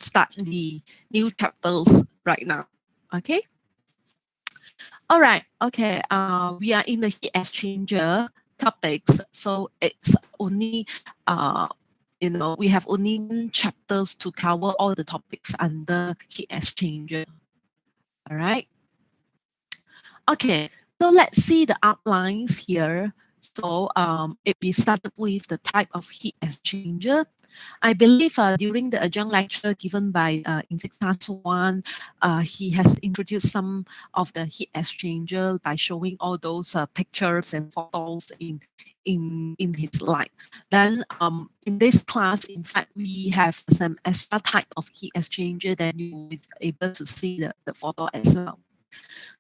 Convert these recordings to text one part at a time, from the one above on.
start the new chapters right now. Okay. All right. Okay. We are in the heat exchanger topics, so it's only we have only chapters to cover all the topics under heat exchanger. All right. Okay, so let's see the outlines here. So if we started with the type of heat exchanger, I believe during the adjunct lecture given by in he has introduced some of the heat exchanger by showing all those pictures and photos in his slide. Then in this class, in fact, we have some extra type of heat exchanger that you will be able to see the photo as well.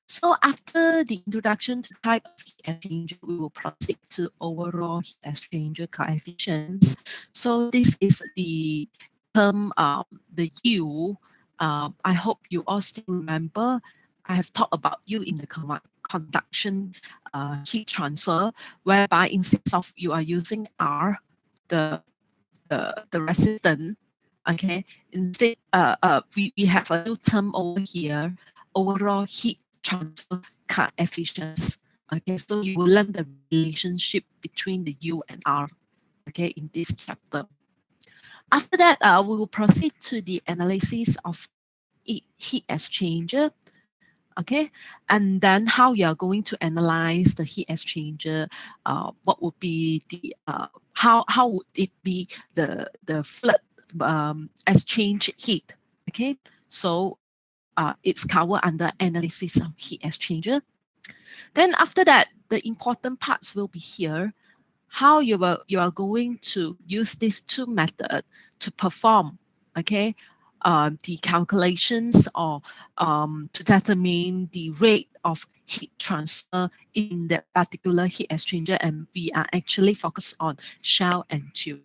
So after the introduction to type of heat exchanger, we will proceed to overall heat exchanger coefficients. So this is the term, the U. I hope you all still remember. I have talked about U in the conduction heat transfer, whereby instead of you are using R, the resistance, okay, instead we have a new term over here, overall heat transfer coefficients. Okay, so you will learn the relationship between the U and R, okay, in this chapter. After that, we will proceed to the analysis of heat exchanger, okay, and then how you are going to analyze the heat exchanger. What would be the how would it be the flood exchange heat? Okay, so it's covered under analysis of heat exchanger. Then after that, the important parts will be here. How you are going to use these two methods to perform, okay, the calculations or to determine the rate of heat transfer in that particular heat exchanger, and we are actually focused on shell and tube.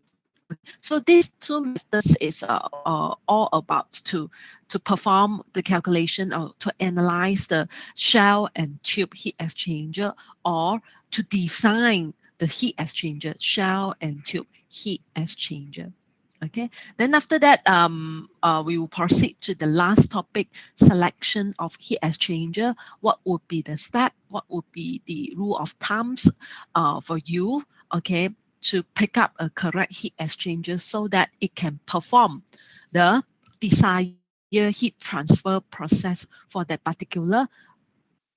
So these two methods is all about to perform the calculation or to analyze the shell and tube heat exchanger, or to design the heat exchanger, shell and tube heat exchanger. Okay, then after that, we will proceed to the last topic, selection of heat exchanger. What would be the step? What would be the rule of thumbs for you? Okay, to pick up a correct heat exchanger so that it can perform the desired heat transfer process for that particular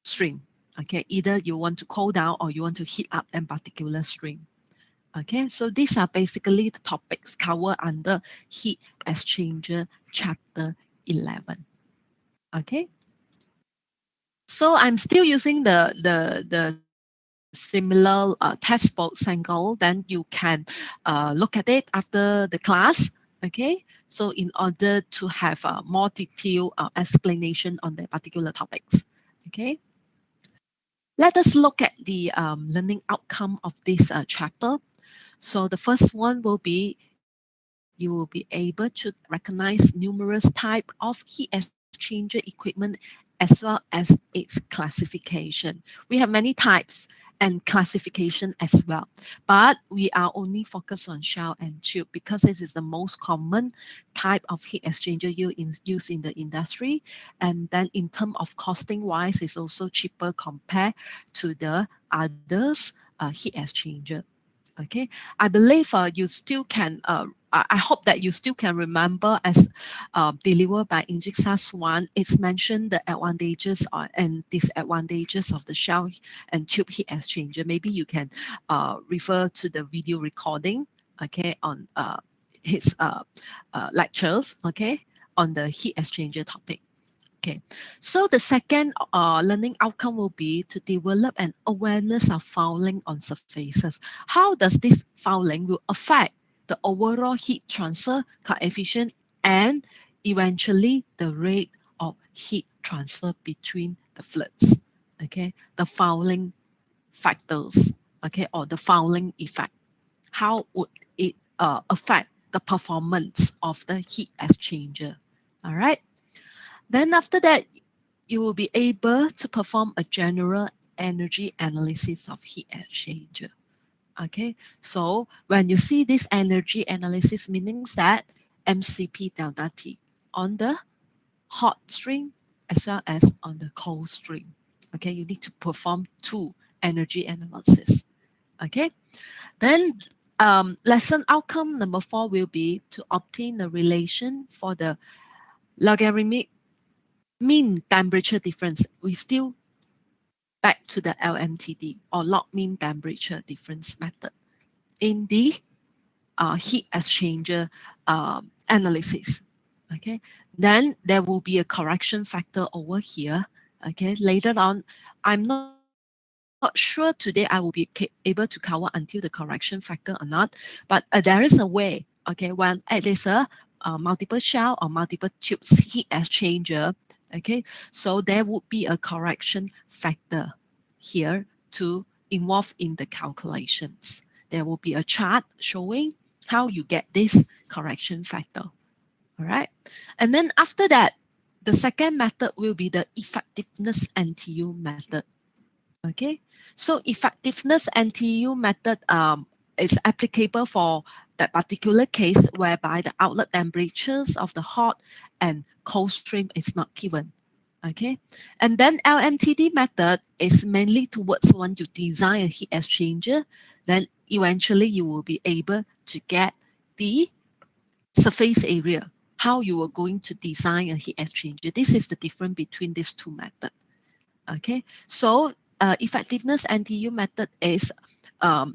stream. Okay, either you want to cool down or you want to heat up that particular stream. Okay, so these are basically the topics covered under heat exchanger chapter 11. Okay, so I'm still using the similar textbook sample. Then you can look at it after the class. Okay, so in order to have a more detailed explanation on the particular topics. Okay, let us look at the learning outcome of this chapter. So the first one will be you will be able to recognize numerous type of heat exchanger equipment as well as its classification. We have many types and classification as well, but we are only focused on shell and tube because this is the most common type of heat exchanger used in the industry. And then in terms of costing wise, it's also cheaper compared to the others heat exchanger. Okay, I believe you still can, I hope that you still can remember as delivered by EXCHANGERS-1, it's mentioned the advantages and disadvantages of the shell and tube heat exchanger. Maybe you can refer to the video recording, okay, on his lectures, okay, on the heat exchanger topic. Okay, so the second learning outcome will be to develop an awareness of fouling on surfaces. How does this fouling will affect the overall heat transfer coefficient and eventually the rate of heat transfer between the fluids? Okay, the fouling factors, okay, or the fouling effect. How would it affect the performance of the heat exchanger? All right. Then after that, you will be able to perform a general energy analysis of heat exchanger. Okay, so when you see this energy analysis, meaning that MCP delta T. on the hot stream as well as on the cold stream. Okay, you need to perform two energy analysis. Okay, then lesson outcome number 4 will be to obtain the relation for the logarithmic mean temperature difference. We still back to the LMTD or log mean temperature difference method in the heat exchanger analysis. Okay, then there will be a correction factor over here. Okay, later on, I'm not sure today I will be able to cover until the correction factor or not, but there is a way. Okay, when it is a multiple shell or multiple tubes heat exchanger. Okay, so there would be a correction factor here to involve in the calculations. There will be a chart showing how you get this correction factor. All right. And then after that, the second method will be the effectiveness NTU method. Okay. So effectiveness NTU method is applicable for that particular case whereby the outlet temperatures of the hot and cold stream is not given. Okay. And then LMTD method is mainly towards when you design a heat exchanger, then eventually you will be able to get the surface area, how you are going to design a heat exchanger. This is the difference between these two methods. Okay, so effectiveness NTU method is a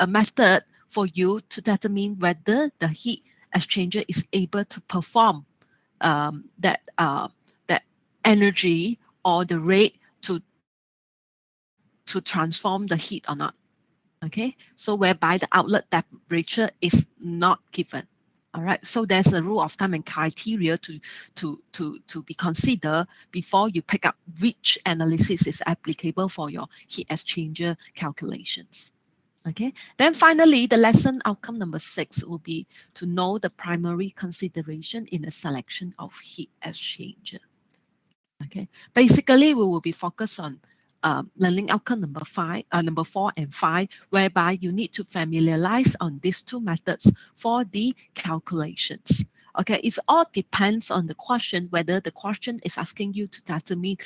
method for you to determine whether the heat exchanger is able to perform that energy or the rate to transform the heat or not. Okay, so whereby the outlet temperature is not given. All right, so there's a rule of thumb and criteria to be considered before you pick up which analysis is applicable for your heat exchanger calculations. Okay, then finally, the lesson outcome number 6 will be to know the primary consideration in the selection of heat exchanger. Okay, basically, we will be focused on learning outcome number 4 and 5, whereby you need to familiarize on these two methods for the calculations. Okay, it all depends on the question, whether the question is asking you to determine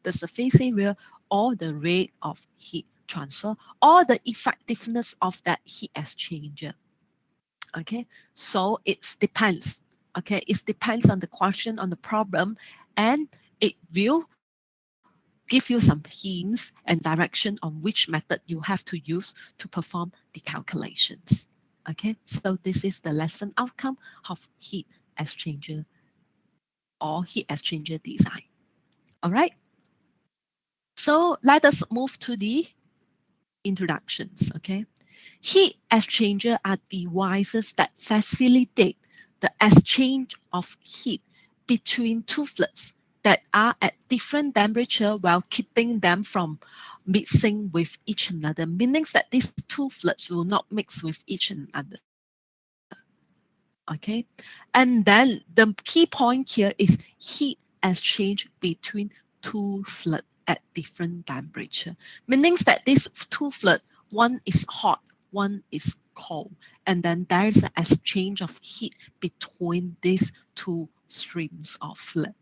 the surface area or the rate of heat transfer or the effectiveness of that heat exchanger. Okay, so it depends. Okay, it depends on the question, on the problem, and it will give you some hints and direction on which method you have to use to perform the calculations. Okay, so this is the lesson outcome of heat exchanger or heat exchanger design. All right, so let us move to the introductions. Okay, heat exchanger are devices that facilitate the exchange of heat between two fluids that are at different temperature while keeping them from mixing with each another, meaning that these two fluids will not mix with each another. Okay, and then the key point here is heat exchange between two fluids at different temperature, meaning that these two fluids, one is hot, one is cold, and then there is an exchange of heat between these two streams of fluid.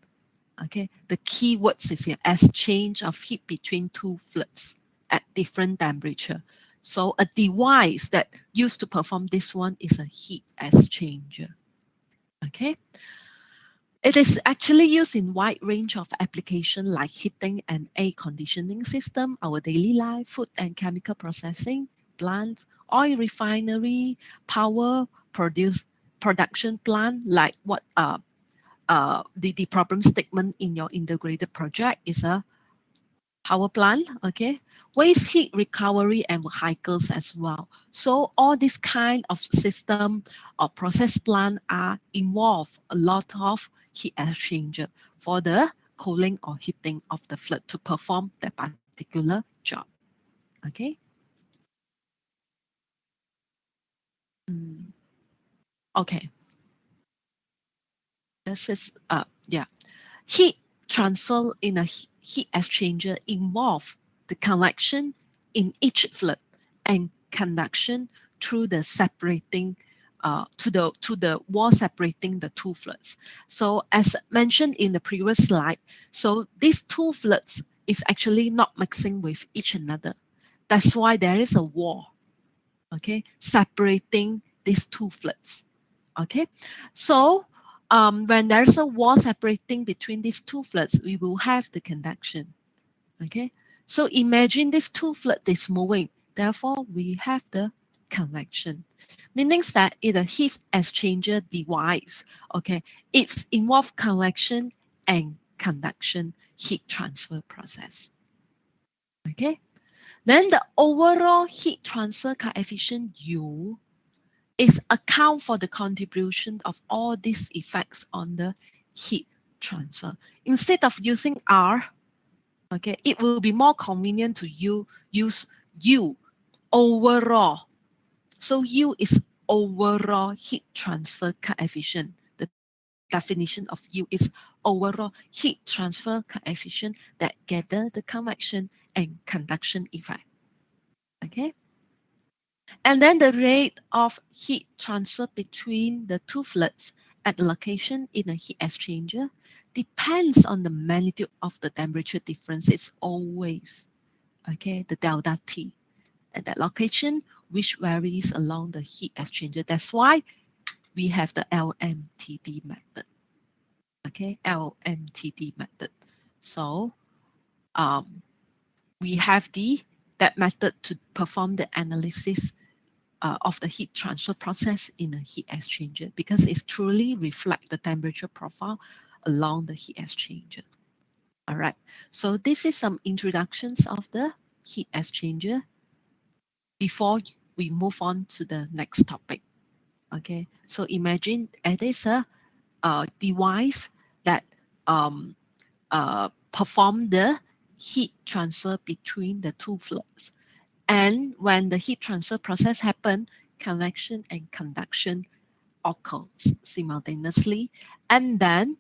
Okay, the key words is here, exchange of heat between two fluids at different temperature. So a device that used to perform this one is a heat exchanger. Okay, it is actually used in wide range of application like heating and air conditioning system, our daily life, food and chemical processing, plants, oil refinery, power production plant, like what the problem statement in your integrated project is a power plant, okay? Waste heat recovery and vehicles as well. So all this kind of system or process plant are involved a lot of heat exchanger for the cooling or heating of the fluid to perform that particular job, okay? Mm, okay, this is, yeah. Heat transfer in a heat exchanger involve the convection in each fluid and conduction through the separating to the wall separating the two fluids. So as mentioned in the previous slide, so these two fluids is actually not mixing with each another. That's why there is a wall, okay, separating these two fluids. Okay, so when there's a wall separating between these two fluids, we will have the conduction. Okay, so imagine this two fluid is moving, therefore we have the convection, meaning that in a heat exchanger device, okay, it's involved convection and conduction heat transfer process. Okay, then the overall heat transfer coefficient U is account for the contribution of all these effects on the heat transfer. Instead of using R, okay, it will be more convenient to use U, overall. So U is overall heat transfer coefficient. The definition of U is overall heat transfer coefficient that gather the convection and conduction effect. Okay. And then the rate of heat transfer between the two fluids at the location in a heat exchanger depends on the magnitude of the temperature difference. It's always, okay, the delta T at that location, which varies along the heat exchanger. That's why we have the LMTD method. Okay, LMTD method. So we have that method to perform the analysis of the heat transfer process in a heat exchanger, because it truly reflects the temperature profile along the heat exchanger. All right, so this is some introductions of the heat exchanger before we move on to the next topic. Okay, so imagine it is a device that perform the heat transfer between the two fluids. And when the heat transfer process happens, convection and conduction occurs simultaneously. And then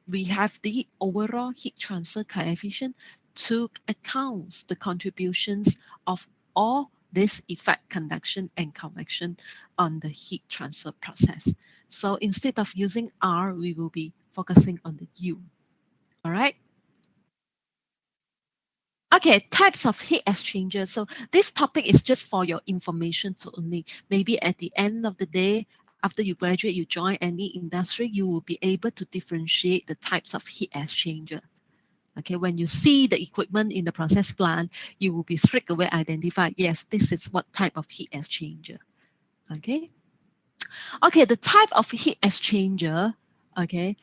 we have the overall heat transfer coefficient to account the contributions of all this effect, conduction and convection on the heat transfer process. So instead of using R, we will be focusing on the U. All right. Okay, types of heat exchangers. So this topic is just for your information to only. Maybe at the end of the day, after you graduate, you join any industry, you will be able to differentiate the types of heat exchanger. Okay, when you see the equipment in the process plant, you will be straight away identify, yes, this is what type of heat exchanger. Okay. Okay, the type of heat exchanger, okay,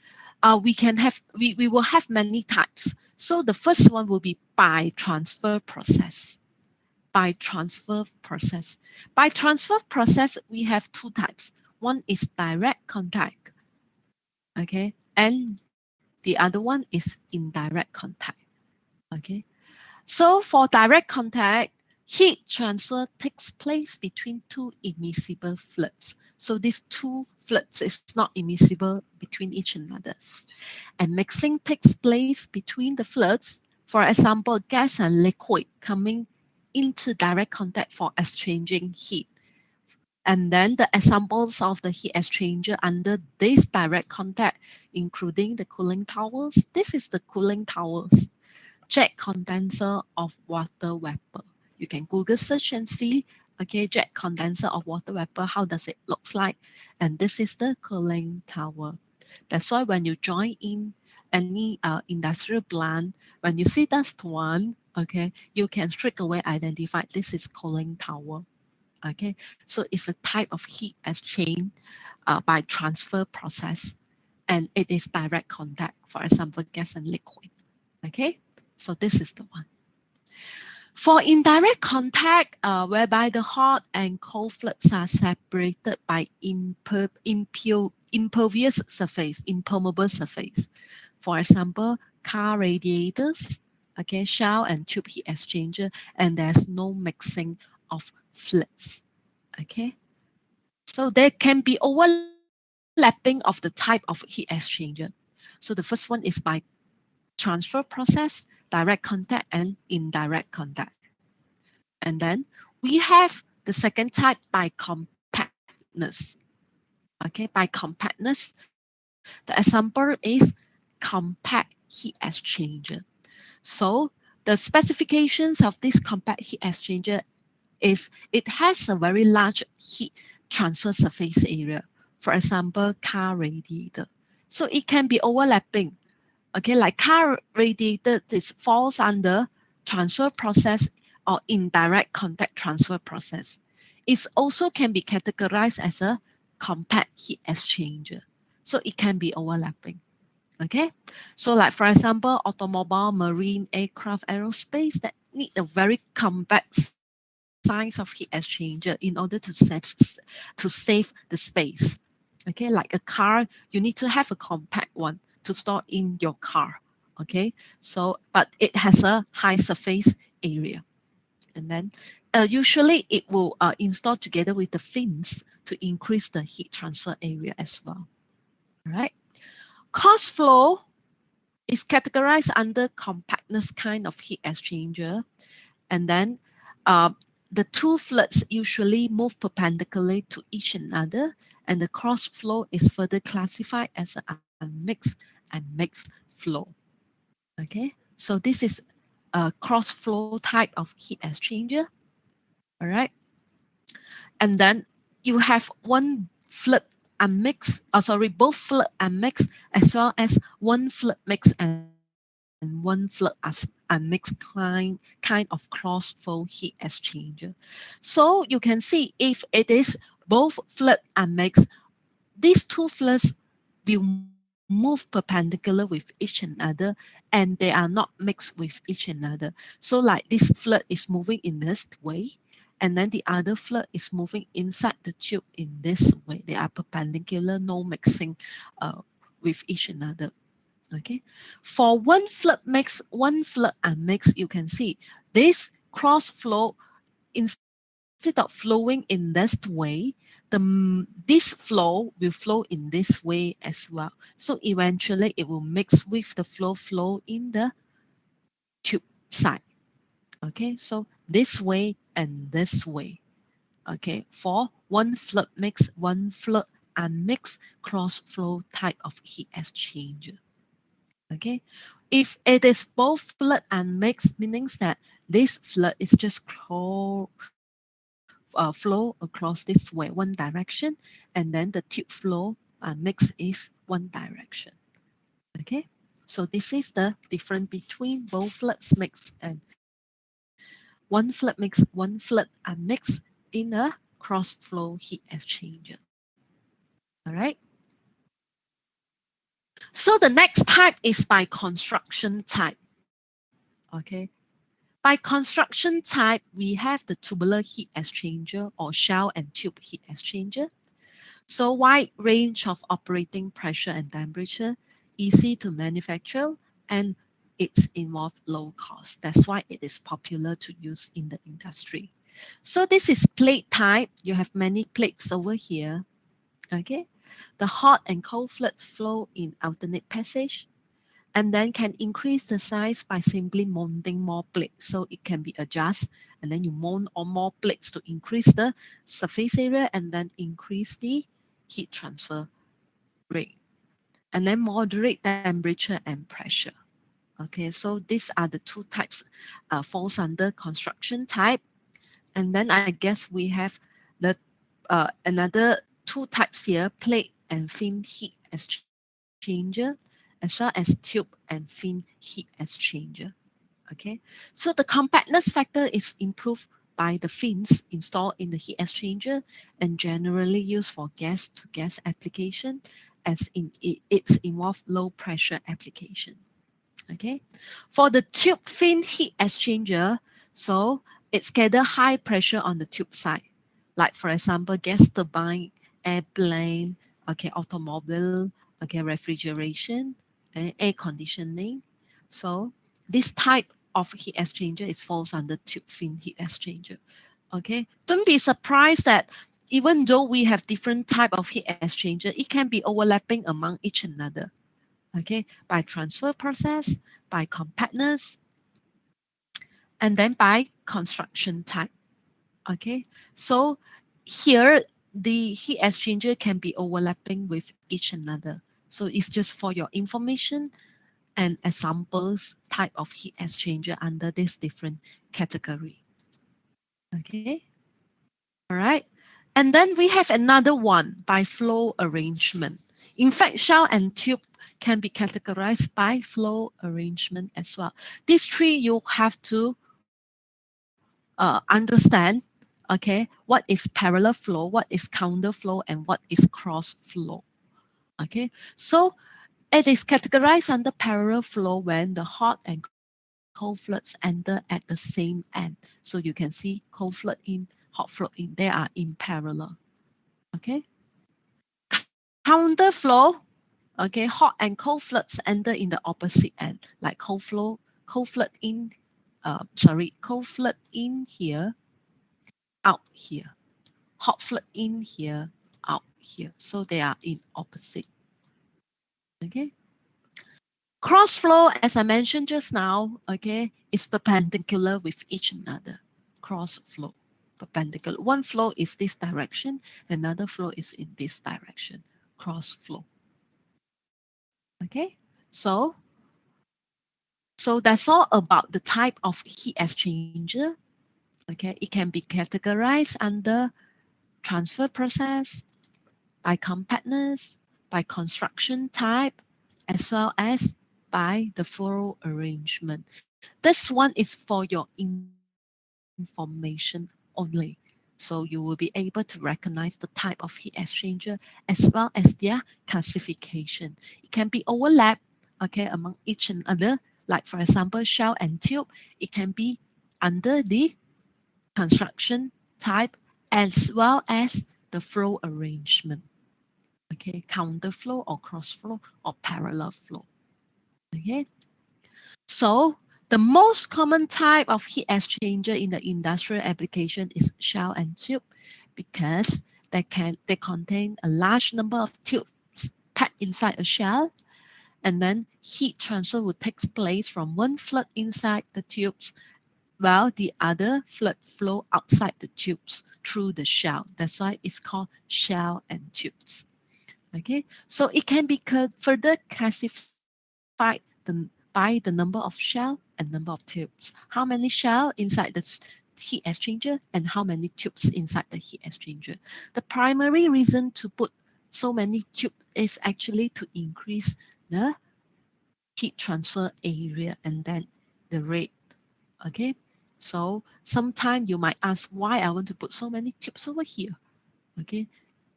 we will have many types. So the first one will be by transfer process. By transfer process. By transfer process, we have two types. One is direct contact, okay, and the other one is indirect contact, okay. So for direct contact, heat transfer takes place between two immiscible fluids. So these two fluids is not immiscible between each another. And mixing takes place between the fluids. For example, gas and liquid coming into direct contact for exchanging heat. And then the examples of the heat exchanger under this direct contact, including the cooling towers. This is the cooling towers. Jet condenser of water vapor. You can Google search and see, okay, jet condenser of water vapor, how does it looks like? And this is the cooling tower. That's why when you join in any industrial plant, when you see that one, okay, you can straight away identify this is cooling tower. Okay, so it's a type of heat exchange by transfer process, and it is direct contact, for example, gas and liquid. Okay, so this is the one. For indirect contact, whereby the hot and cold fluids are separated by impervious surface, impermeable surface. For example, car radiators, okay, shell and tube heat exchanger, and there's no mixing of fluids. Okay, so there can be overlapping of the type of heat exchanger. So the first one is by transfer process, direct contact, and indirect contact. And then we have the second type by compact compactness. Okay, by compactness, the example is compact heat exchanger. So the specifications of this compact heat exchanger is it has a very large heat transfer surface area. For example, car radiator. So it can be overlapping. Okay, like car radiator, this falls under transfer process or indirect contact transfer process. It also can be categorized as a compact heat exchanger. So it can be overlapping. Okay, so like for example, automobile, marine, aircraft, aerospace that need a very compact size of heat exchanger in order to save the space. Okay, like a car, you need to have a compact one to store in your car. Okay, so but it has a high surface area, and then usually it will install together with the fins to increase the heat transfer area as well. All right, cost flow is categorized under compactness kind of heat exchanger. And then uh, the two fluids usually move perpendicularly to each another, and the cross flow is further classified as an unmixed and mixed flow. Okay, so this is a cross flow type of heat exchanger. All right, and then you have one fluid unmixed, both fluid unmixed as well as one fluid mix and one fluid unmixed kind of cross flow heat exchanger. So you can see if it is both fluid unmixed, these two fluids will move perpendicular with each another and they are not mixed with each another. So like this fluid is moving in this way and then the other fluid is moving inside the tube in this way. They are perpendicular, no mixing with each another. Okay, for one fluid unmixed, you can see this cross flow instead of flowing in this way, this flow will flow in this way as well. So eventually it will mix with the flow in the tube side. Okay, so this way and this way. Okay, for one fluid unmixed cross flow type of heat exchanger. Okay, if it is both fluid and mixed, meaning that this fluid is just flow across this way, one direction, and then the tube flow mix is one direction. Okay, so this is the difference between both fluids mix and one fluid mix in a cross flow heat exchanger. All right. So the next type is by construction type. Okay. By construction type, we have the tubular heat exchanger or shell and tube heat exchanger. So wide range of operating pressure and temperature, easy to manufacture, and it's involved low cost. That's why it is popular to use in the industry. So this is plate type. You have many plates over here. Okay. The hot and cold fluid flow in alternate passage and then can increase the size by simply mounting more plates. So it can be adjusted and then you mount on more plates to increase the surface area and then increase the heat transfer rate. And then moderate temperature and pressure. Okay, so these are the two types falls under construction type. And then I guess we have the another two types here, plate and fin heat exchanger, as well as tube and fin heat exchanger. Okay, so the compactness factor is improved by the fins installed in the heat exchanger and generally used for gas to gas application as in it's involved low pressure application. Okay, for the tube fin heat exchanger, so it's gather high pressure on the tube side, like for example, gas turbine, airplane, okay, automobile, okay, refrigeration, air conditioning. So this type of heat exchanger is falls under tube fin heat exchanger. Okay, don't be surprised that even though we have different type of heat exchanger, it can be overlapping among each another. Okay, by transfer process, by compactness, and then by construction type. Okay, so here the heat exchanger can be overlapping with each another. So it's just for your information and examples type of heat exchanger under this different category. Okay. All right. And then we have another one by flow arrangement. In fact, shell and tube can be categorized by flow arrangement as well. These three you have to understand, okay, what is parallel flow, what is counter flow, and what is cross flow. Okay, so it is categorized under parallel flow when the hot and cold floods enter at the same end. So you can see cold flood in, hot flood in, they are in parallel. Okay, counter flow, okay, hot and cold floods enter in the opposite end, like cold flood in, cold flood in here, out here, hot flood in here, out here. So they are in opposite. Okay. Cross flow, as I mentioned just now, okay, is perpendicular with each another. Cross flow, perpendicular. One flow is this direction, another flow is in this direction. Cross flow. Okay, so that's all about the type of heat exchanger. Okay, it can be categorized under transfer process, by compactness, by construction type, as well as by the flow arrangement. This one is for your information only. So you will be able to recognize the type of heat exchanger as well as their classification. It can be overlap, okay, among each and other. Like for example, shell and tube, it can be under the construction type as well as the flow arrangement. Okay, counter flow or cross flow or parallel flow. Okay, so the most common type of heat exchanger in the industrial application is shell and tube because they contain a large number of tubes packed inside a shell, and then heat transfer will take place from one flood inside the tubes while the other flood flow outside the tubes through the shell. That's why it's called shell and tubes. Okay, so it can be further classified by the number of shell and number of tubes. How many shell inside the heat exchanger and how many tubes inside the heat exchanger. The primary reason to put so many tubes is actually to increase the heat transfer area and then the rate. Okay, so sometime you might ask why I want to put so many tubes over here. Okay,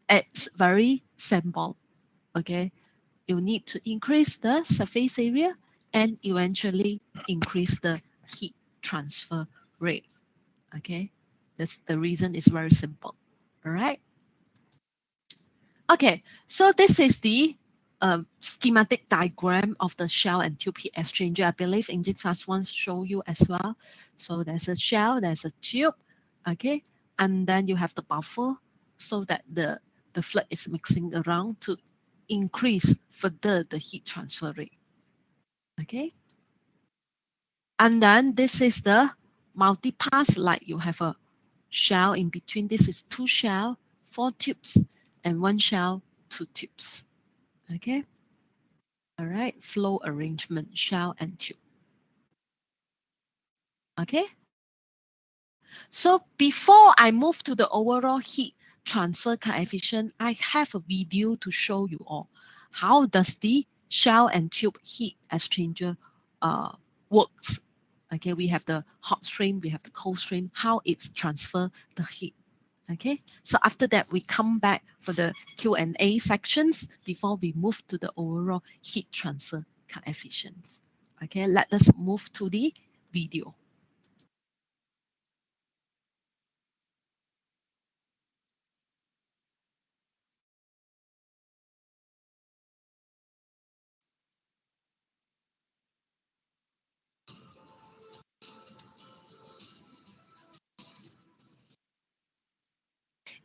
it's very simple. Okay, you need to increase the surface area and eventually increase the heat transfer rate. Okay, that's the reason. Is very simple. All right. Okay, so this is the schematic diagram of the shell and tube heat exchanger. I believe Engine SAS wants to show you as well. So there's a shell, there's a tube, okay, and then you have the buffer so that the flood is mixing around to increase further the heat transfer rate. Okay, and then this is the multi-pass, like you have a shell in between. This is two shell, four tubes, and one shell, two tubes. Okay. All right. Flow arrangement, shell and tube. Okay. So before I move to the overall heat transfer coefficient, I have a video to show you all how does the shell and tube heat exchanger works. Okay, we have the hot stream, we have the cold stream, how it's transfer the heat. Okay, so after that, we come back for the Q&A sections before we move to the overall heat transfer coefficients. Okay, let us move to the video.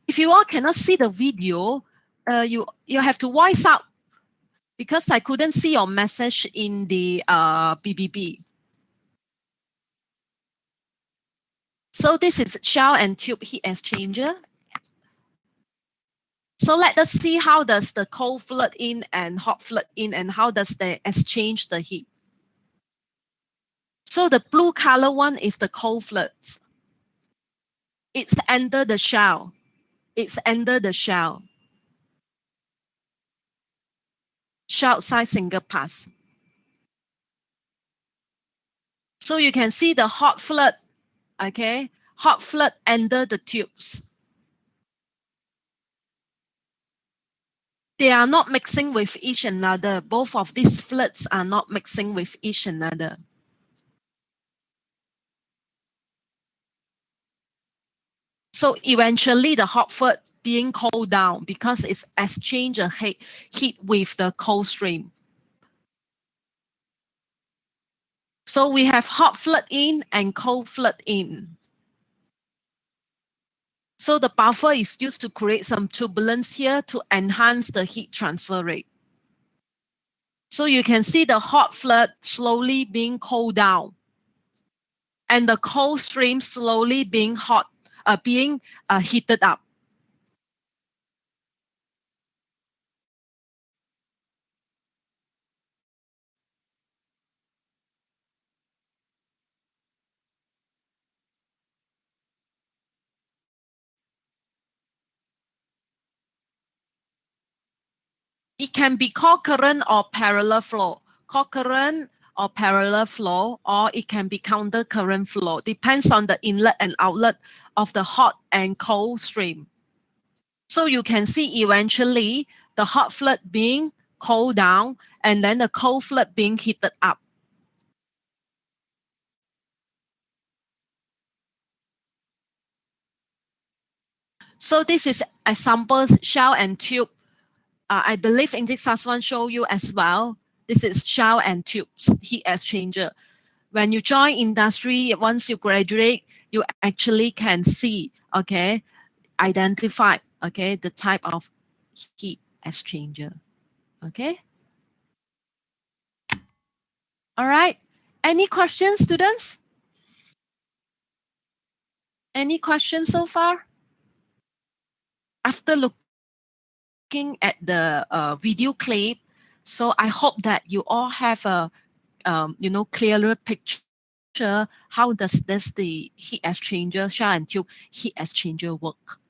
If you all cannot see the video, you have to voice out because I couldn't see your message in the BBB. So this is shell and tube heat exchanger. So let us see how does the cold flood in and hot flood in and how does they exchange the heat. So the blue color one is the cold floods. It's under the shell. It's under the shell. Shell side single pass. So you can see the hot flood, okay? Hot flood under the tubes. They are not mixing with each another. Both of these floods are not mixing with each another. So eventually the hot flood being cooled down because it's exchange a heat with the cold stream. So we have hot flood in and cold flood in. So the buffer is used to create some turbulence here to enhance the heat transfer rate. So you can see the hot flood slowly being cooled down and the cold stream slowly being heated up. It can be co-current or parallel flow. Co-current or parallel flow, or it can be counter current flow. Depends on the inlet and outlet of the hot and cold stream. So you can see eventually the hot flood being cooled down and then the cold flood being heated up. So this is examples shell and tube. I believe English one show you as well. This is shell and tubes heat exchanger. When you join industry, once you graduate, you actually can see, okay, identify, okay, the type of heat exchanger, okay. All right. Any questions, students? Any questions so far? After looking at the video clip, so I hope that you all have a clearer picture. How does the heat exchanger, shell and tube heat exchanger work?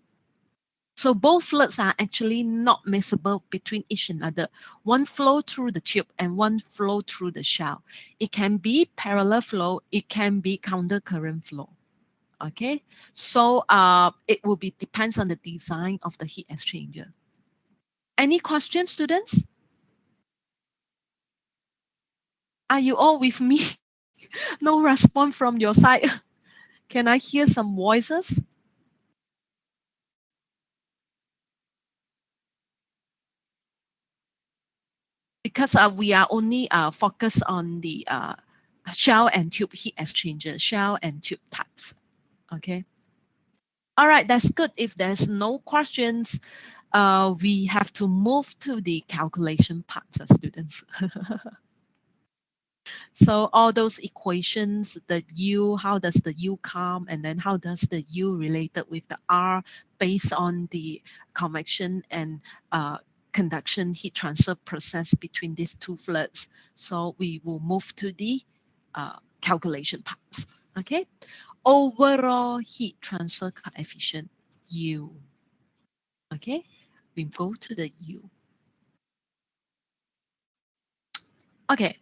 So both floods are actually not miscible between each another. One flow through the tube and one flow through the shell. It can be parallel flow. It can be counter current flow. Okay, so it will be depends on the design of the heat exchanger. Any questions, students? Are you all with me? No response from your side. Can I hear some voices? Because we are only focused on the shell and tube heat exchanger, shell and tube types. Okay. All right, that's good. If there's no questions, we have to move to the calculation part, students. So all those equations, the U, how does the U come, and then how does the U related with the R based on the convection and conduction heat transfer process between these two floods. So we will move to the calculation parts. Okay. Overall heat transfer coefficient, U. Okay. We go to the U. Okay.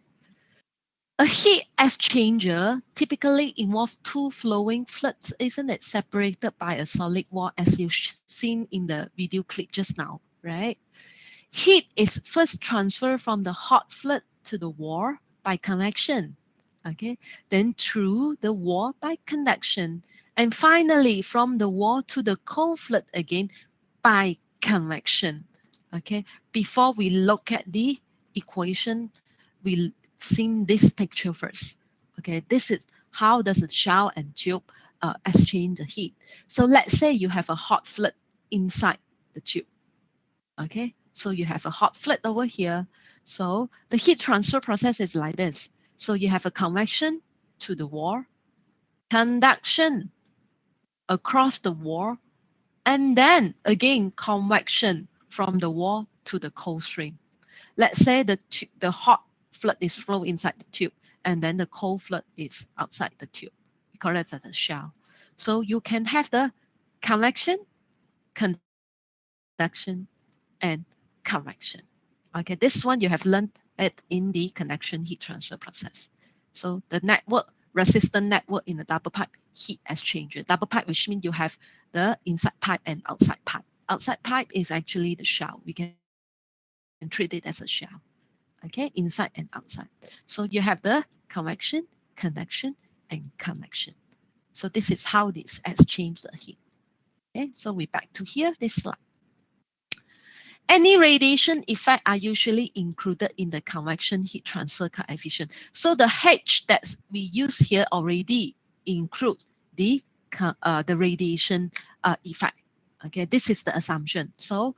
A heat exchanger typically involves two flowing fluids, isn't it? Separated by a solid wall, as you've seen in the video clip just now, right? Heat is first transferred from the hot fluid to the wall by convection, okay? Then through the wall by conduction, and finally from the wall to the cold fluid again by convection, okay? Before we look at the equation, we seen this picture first. Okay, this is how does the shell and tube exchange the heat. So let's say you have a hot fluid inside the tube. Okay, so you have a hot fluid over here. So the heat transfer process is like this. So you have a convection to the wall, conduction across the wall, and then again convection from the wall to the cold stream. Let's say the hot flood is flow inside the tube, and then the cold flood is outside the tube. We call that as a shell. So you can have the convection, conduction, and convection. Okay, this one you have learned it in the connection heat transfer process. So the network, resistant network in a double pipe heat exchanger. Double pipe, which means you have the inside pipe and outside pipe. Outside pipe is actually the shell. We can treat it as a shell. Okay, inside and outside. So you have the convection, conduction, and convection. So this is how this exchange the heat. Okay, so we back to here, this slide. Any radiation effect are usually included in the convection heat transfer coefficient. So the H that we use here already include the radiation effect. Okay, this is the assumption. So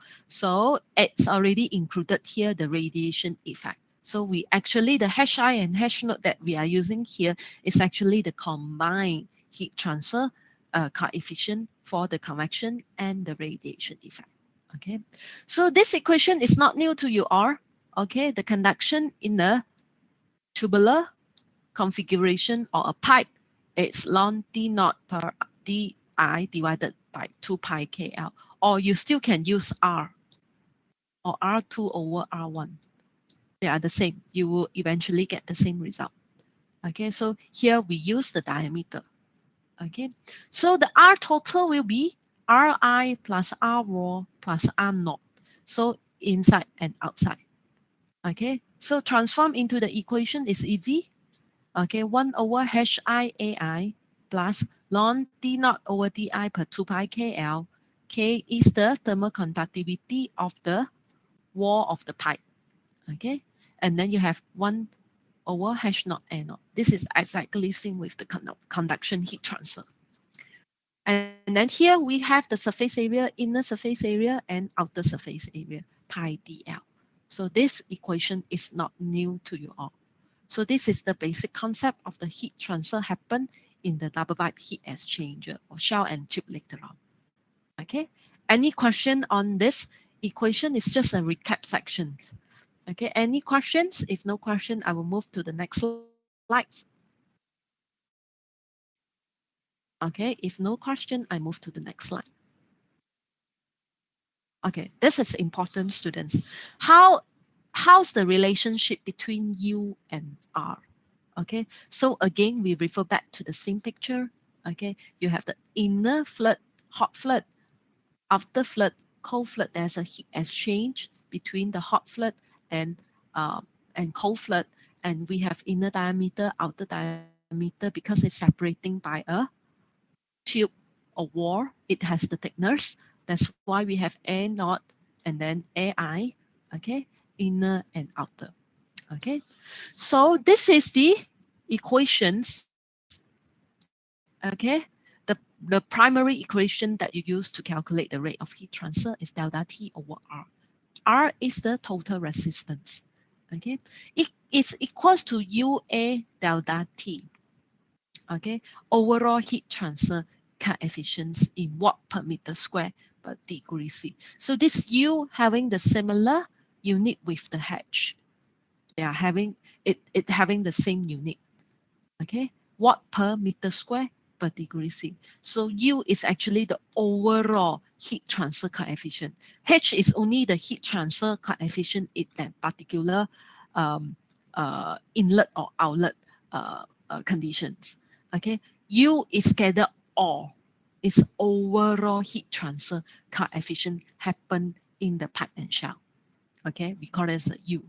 it's already included here, the radiation effect. So we actually, the HI and H naught that we are using here is actually the combined heat transfer coefficient for the convection and the radiation effect. Okay, so this equation is not new to you all. Okay, the conduction in a tubular configuration or a pipe is ln d naught per di divided by 2 pi kl, or you still can use R or R2 over R1. They are the same. You will eventually get the same result. Okay, so here we use the diameter. Okay, so the R total will be Ri plus R raw plus R naught. So inside and outside. Okay, so transform into the equation is easy. Okay, 1 over HIAI plus ln D naught over DI per 2 pi KL. K is the thermal conductivity of the wall of the pipe. Okay, and then you have 1 over H naught A naught. This is exactly same with the conduction heat transfer. And then here we have the surface area, inner surface area, and outer surface area, pi dl. So this equation is not new to you all. So this is the basic concept of the heat transfer happen in the double pipe heat exchanger or shell and tube later on. Okay, any question on this equation? Is just a recap section. Okay, any questions? If no question, I will move to the next slides. Okay, if no question, I move to the next slide. Okay, this is important, students. How's the relationship between U and R? Okay, so again, we refer back to the same picture. Okay, you have the inner flood, hot flood, outer flood, cold flood. There's a heat exchange between the hot flood and cold flood, and we have inner diameter, outer diameter because it's separating by a tube or wall. It has the thickness. That's why we have A naught and then AI. Okay, inner and outer. Okay, so this is the equations. Okay, the primary equation that you use to calculate the rate of heat transfer is delta T over R. R is the total resistance. Okay, it is equals to UA delta T. Okay, overall heat transfer coefficients in watt per meter square per degree C. So this U having the similar unit with the H. They are having it having the same unit. Okay, watt per meter square per degree C. So U is actually the overall heat transfer coefficient. H is only the heat transfer coefficient in that particular inlet or outlet conditions. Okay, U is scattered all. Its overall heat transfer coefficient happen in the pipe and shell. Okay, we call it as a U.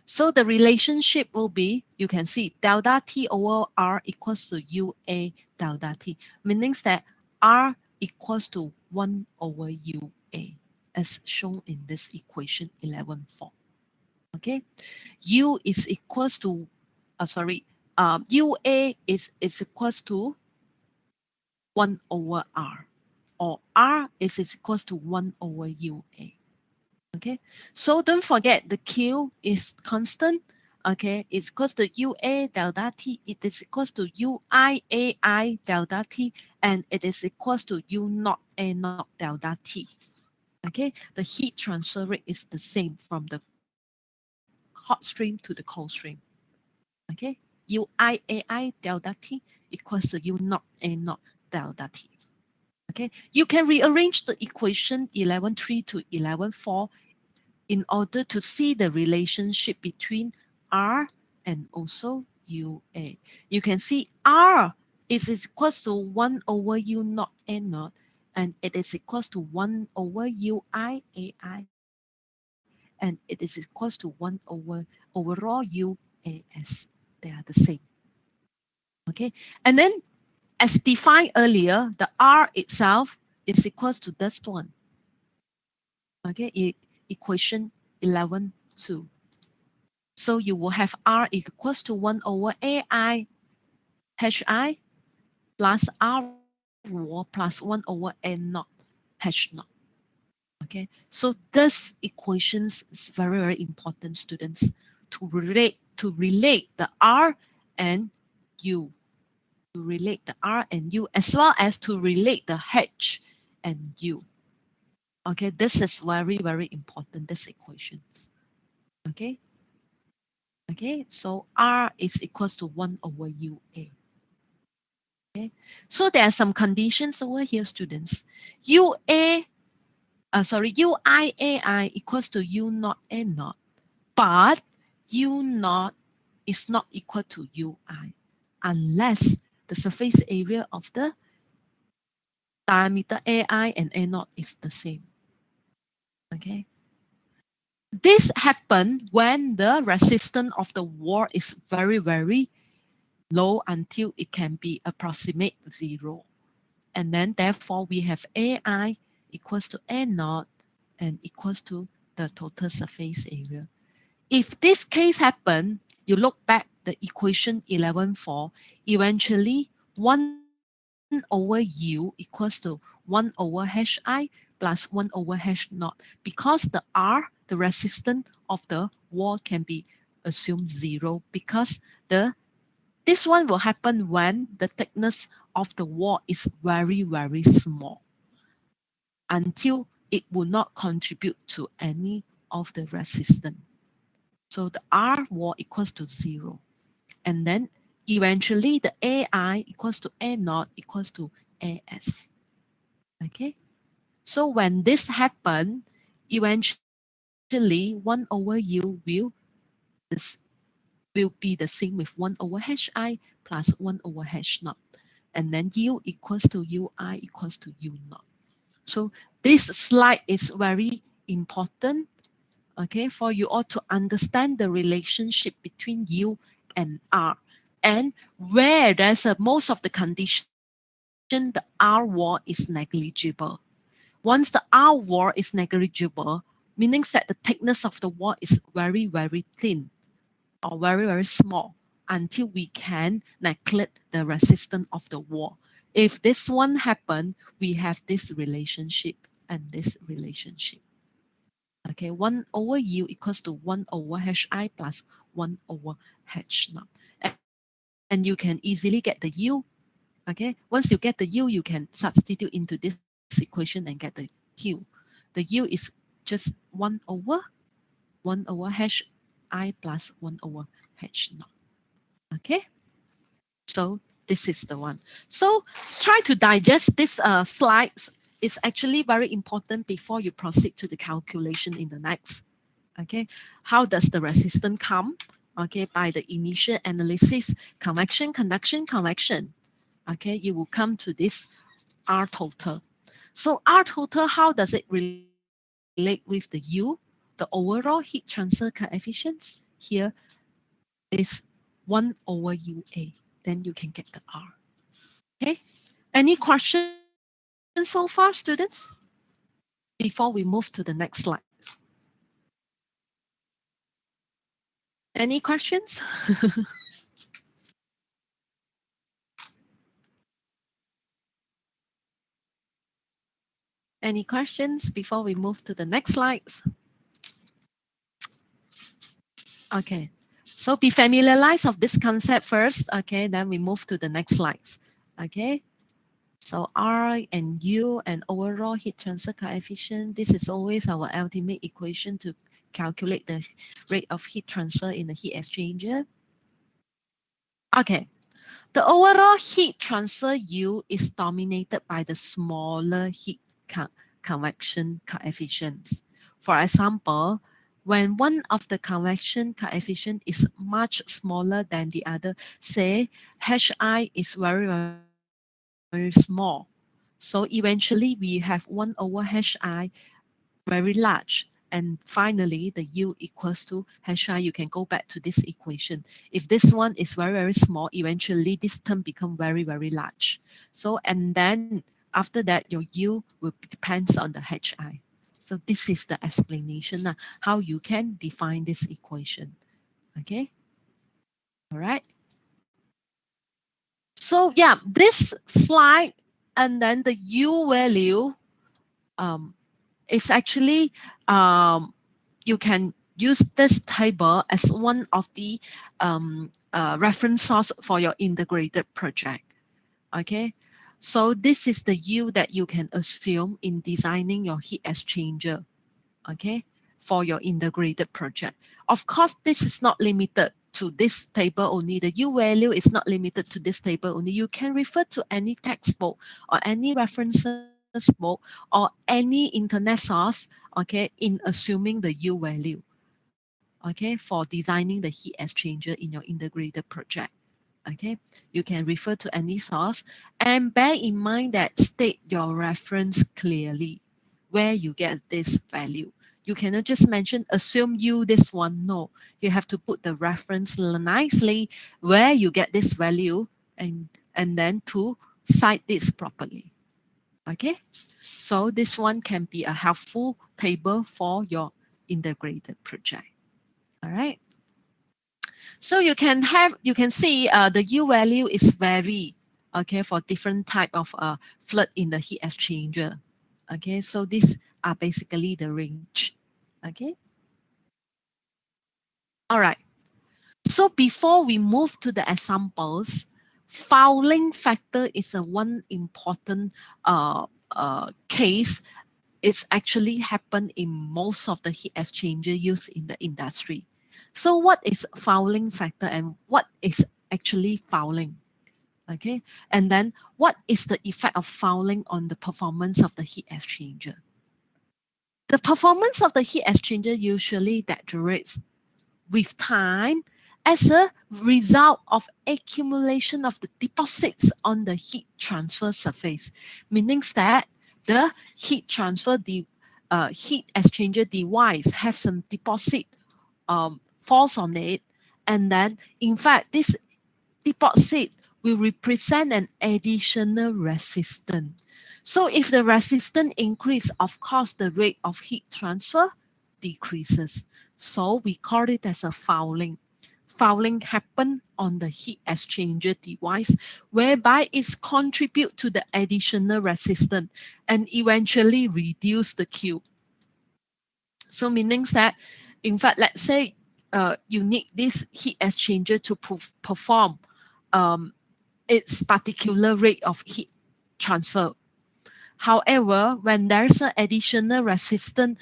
So the relationship will be, you can see delta T over R equals to UA delta T, meaning that R equals to 1 over UA, as shown in this equation 11 form. Okay, U is equals to, UA is equals to 1 over R, or R is equals to 1 over UA. Okay, so don't forget the Q is constant. Okay, it's equals to UA delta T. It is equals to UIAI delta T, and it is equals to U naught A naught delta T. Okay, the heat transfer rate is the same from the hot stream to the cold stream. Okay, UIAI delta T equals to U naught A naught delta T. Okay, you can rearrange the equation 11.3 to 11.4 in order to see the relationship between R and also UA. You can see R is equals to 1 over U naught A naught, and it is equals to 1 over UIAI, and it is equals to 1 over overall UAS. They are the same. Okay, and then as defined earlier, the R itself is equals to this one. Okay, equation 11.2. So you will have R equals to 1 over AI HI plus R raw plus 1 over N naught H naught. Okay, so this equations is very, very important, students, to relate the R and U, to relate the R and U, as well as to relate the H and U. Okay, this is very, very important, this equations. Okay, okay, so R is equals to 1 over UA. Okay, so there are some conditions over here, students. UIAI equals to U naught A naught, but U naught is not equal to UI unless the surface area of the diameter AI and A naught is the same. Okay, this happens when the resistance of the wall is very, very low until it can be approximate zero. And then therefore we have AI equals to A naught and equals to the total surface area. If this case happen, you look back the equation 11.4, eventually 1 over U equals to 1 over HI plus 1 over H naught, because the R, the resistance of the wall, can be assumed zero, because this one will happen when the thickness of the wall is very, very small until it will not contribute to any of the resistance. So the R wall equals to zero. And then eventually the AI equals to A naught equals to AS. Okay. So when this happens, eventually 1 over U this will be the same with 1 over HI plus 1 over H naught. And then U equals to UI equals to U naught. So this slide is very important, okay, for you all to understand the relationship between U and R. And where there's most of the condition, the R wall is negligible. Once the R wall is negligible, meaning that the thickness of the wall is very, very thin or very, very small until we can neglect the resistance of the wall. If this one happen, we have this relationship and this relationship. Okay, 1 over U equals to 1 over HI plus 1 over H naught. And you can easily get the U. Okay, once you get the U, you can substitute into this equation and get the Q. The U is just 1 over HI plus 1 over H naught. Okay, so this is the one. So try to digest this slides. It's actually very important before you proceed to the calculation in the next. Okay, how does the resistance come? Okay, by the initial analysis, convection, conduction, convection. Okay, you will come to this R total. So R total, how does it relate with the U? The overall heat transfer coefficients here is 1 over UA. Then you can get the R. Okay, any questions so far, students? Before we move to the next slides. Any questions? Any questions before we move to the next slides? Okay, so be familiarized of this concept first. Okay, then we move to the next slides. Okay, So R and U and overall heat transfer coefficient, this is always our ultimate equation to calculate the rate of heat transfer in the heat exchanger. Okay, the overall heat transfer U is dominated by the smaller heat convection coefficients. For example, when one of the convection coefficient is much smaller than the other, say Hi is very, very small. So eventually we have 1 over Hi very large. And finally, the U equals to Hi. You can go back to this equation. If this one is very, very small, eventually this term become very, very large. So, and then after that, your U will depends on the Hi. So this is the explanation how you can define this equation. Okay. All right. So yeah, this slide and then the U value um, is actually you can use this table as one of the reference source for your integrated project. Okay, so this is the U that you can assume in designing your heat exchanger. Okay, for your integrated project. Of course, this is not limited to this table only. The U value is not limited to this table only. You can refer to any textbook or any references book or any internet source, okay, in assuming the U value, okay, for designing the heat exchanger in your integrated project. Okay, you can refer to any source and bear in mind that state your reference clearly where you get this value. You cannot just mention assume you this one. No, you have to put the reference nicely where you get this value and then to cite this properly. Okay, so this one can be a helpful table for your integrated project. All right. So you can see the U value is vary, okay, for different type of flood in the heat exchanger. Okay, so these are basically the range. Okay. All right. So before we move to the examples, fouling factor is a one important case. It's actually happened in most of the heat exchanger used in the industry. So what is fouling factor and what is actually fouling? Okay, and then what is the effect of fouling on the performance of the heat exchanger? The performance of the heat exchanger usually deteriorates with time as a result of accumulation of the deposits on the heat transfer surface, meaning that the heat exchanger device have some deposit falls on it, and then in fact this deposit will represent an additional resistance. So if the resistance increase, of course, the rate of heat transfer decreases. So we call it as a fouling. Fouling happen on the heat exchanger device, whereby it contribute to the additional resistance and eventually reduce the Q. So meaning that, in fact, let's say you need this heat exchanger to perform um, its particular rate of heat transfer. However, when there's an additional resistance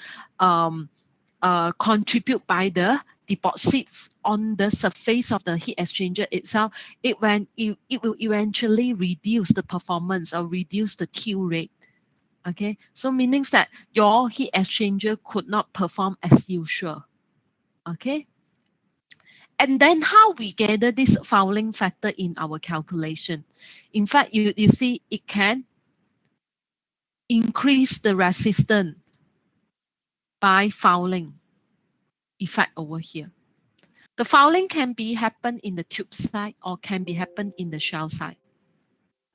contribute by the deposits on the surface of the heat exchanger itself, it will eventually reduce the performance or reduce the Q rate. Okay, so meaning that your heat exchanger could not perform as usual. Okay, and then how we gather this fouling factor in our calculation. In fact, you see it can increase the resistance by fouling effect over here. The fouling can be happen in the tube side or can be happen in the shell side.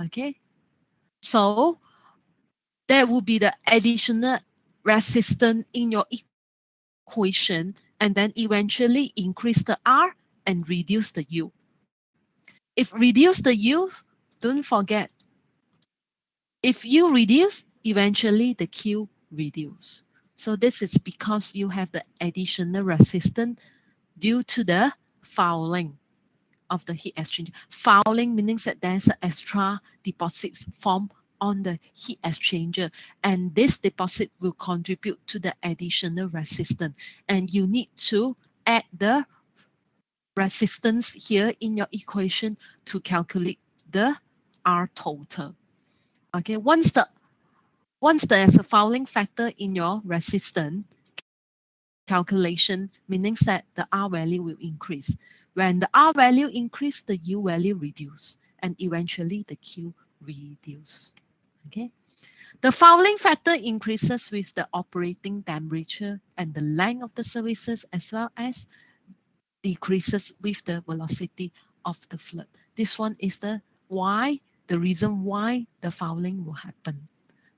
Okay, so there will be the additional resistance in your equation and then eventually increase the R and reduce the U. If reduce the U, don't forget, if you reduce, eventually the Q reduce. So this is because you have the additional resistance due to the fouling of the heat exchanger. Fouling means that there's extra deposits formed on the heat exchanger, and this deposit will contribute to the additional resistance, and you need to add the resistance here in your equation to calculate the R total. Okay, once there's a fouling factor in your resistance calculation, meaning that the R value will increase. When the R value increase, the U value reduce, and eventually the Q reduce. Okay. The fouling factor increases with the operating temperature and the length of the services, as well as decreases with the velocity of the fluid. This one is the reason why the fouling will happen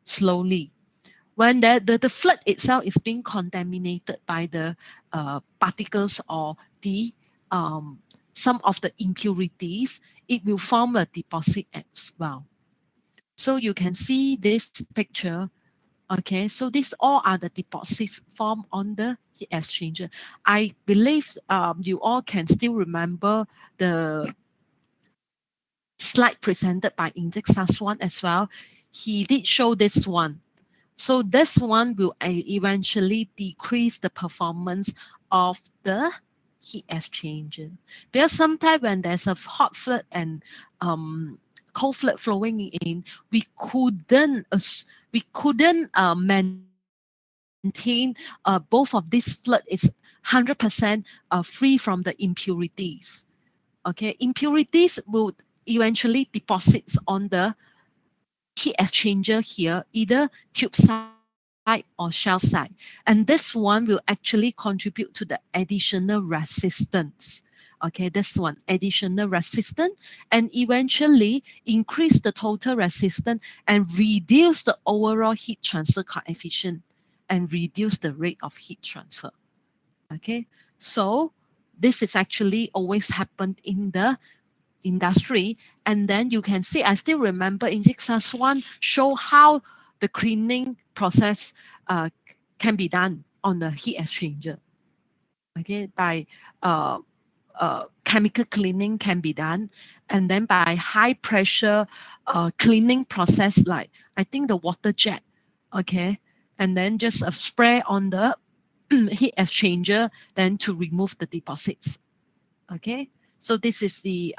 slowly. When the fluid itself is being contaminated by the particles or the some of the impurities, it will form a deposit as well. So you can see this picture. Okay, so these all are the deposits formed on the heat exchanger. I believe you all can still remember the slide presented by EXCHANGERS-CE3 as well. He did show this one. So this one will eventually decrease the performance of the heat exchanger. Because sometimes when there's a hot fluid and cold fluid flowing in, we couldn't maintain both of this fluid is 100% free from the impurities. Okay, impurities will eventually deposits on the heat exchanger here, either tube side or shell side. And this one will actually contribute to the additional resistance. Okay, this one, additional resistance, and eventually increase the total resistance and reduce the overall heat transfer coefficient and reduce the rate of heat transfer. Okay, so this is actually always happened in the industry. And then you can see, I still remember in EXCHANGERS-CE3 show how the cleaning process can be done on the heat exchanger. Okay, by chemical cleaning can be done, and then by high pressure cleaning process, like I think the water jet. Okay, and then just a spray on the heat exchanger, then to remove the deposits. Okay, so this is the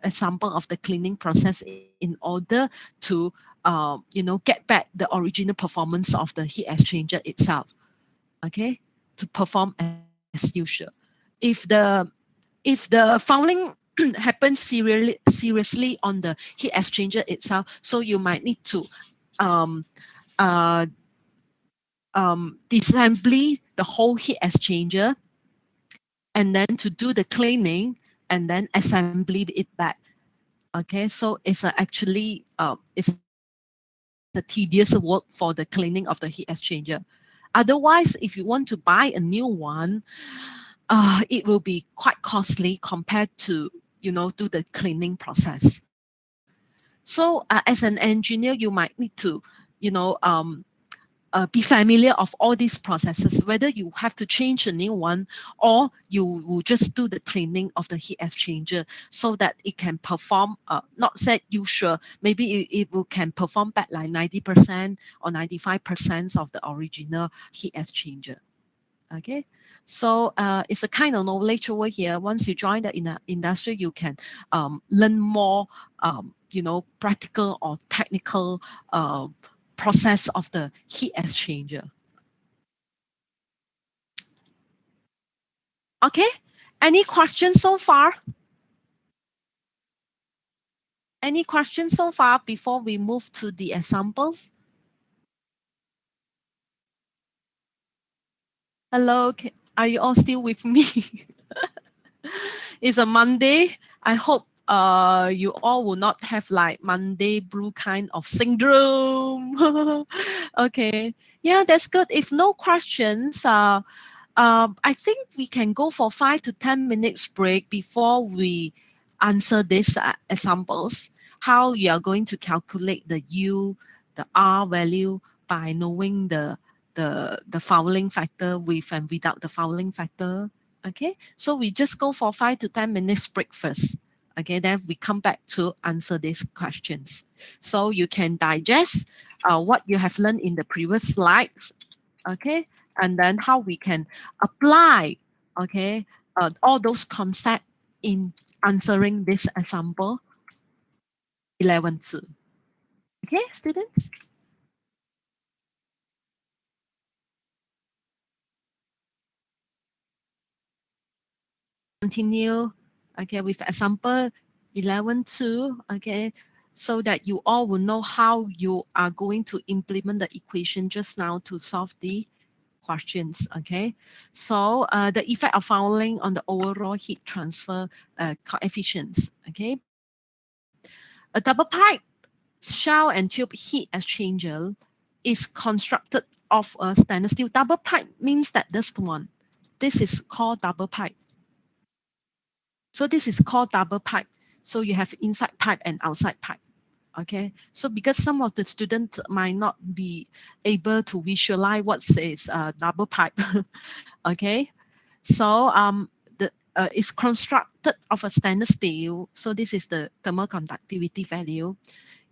example of the cleaning process in order to get back the original performance of the heat exchanger itself. Okay, to perform as usual. If the fouling happens seriously on the heat exchanger itself, so you might need to um, uh, disassembly the whole heat exchanger, and then to do the cleaning and then assembly it back. Okay, so it's actually it's a tedious work for the cleaning of the heat exchanger. Otherwise, if you want to buy a new one, it will be quite costly compared to do the cleaning process. So as an engineer, you might need to be familiar of all these processes, whether you have to change a new one or you will just do the cleaning of the heat exchanger so that it can perform, not said usual, maybe it will can perform back like 90% or 95% of the original heat exchanger. Okay, so it's a kind of knowledge over here. Once you join the industry, you can learn more, practical or technical process of the heat exchanger. Okay, any questions so far? Any questions so far before we move to the examples? Hello, are you all still with me? It's a Monday. I hope you all will not have like Monday blue kind of syndrome. Okay, yeah, that's good. If no questions, I think we can go for 5 to 10 minutes break before we answer these examples. How you are going to calculate the U, the R value by knowing the fouling factor with and without the fouling factor. Okay, so we just go for 5 to 10 minutes break first. Okay, then we come back to answer these questions. So you can digest what you have learned in the previous slides, okay, and then how we can apply, okay, all those concepts in answering this example 11.2. Okay, students? Continue, okay, with example 11.2, okay, so that you all will know how you are going to implement the equation just now to solve the questions, okay? So the effect of fouling on the overall heat transfer coefficients, okay? A double pipe shell and tube heat exchanger is constructed of a stainless steel. Double pipe means that this one, this is called double pipe. So this is called double pipe. So you have inside pipe and outside pipe. Okay, so because some of the students might not be able to visualize what is double pipe. Okay, so the it's constructed of a stainless steel. So this is the thermal conductivity value.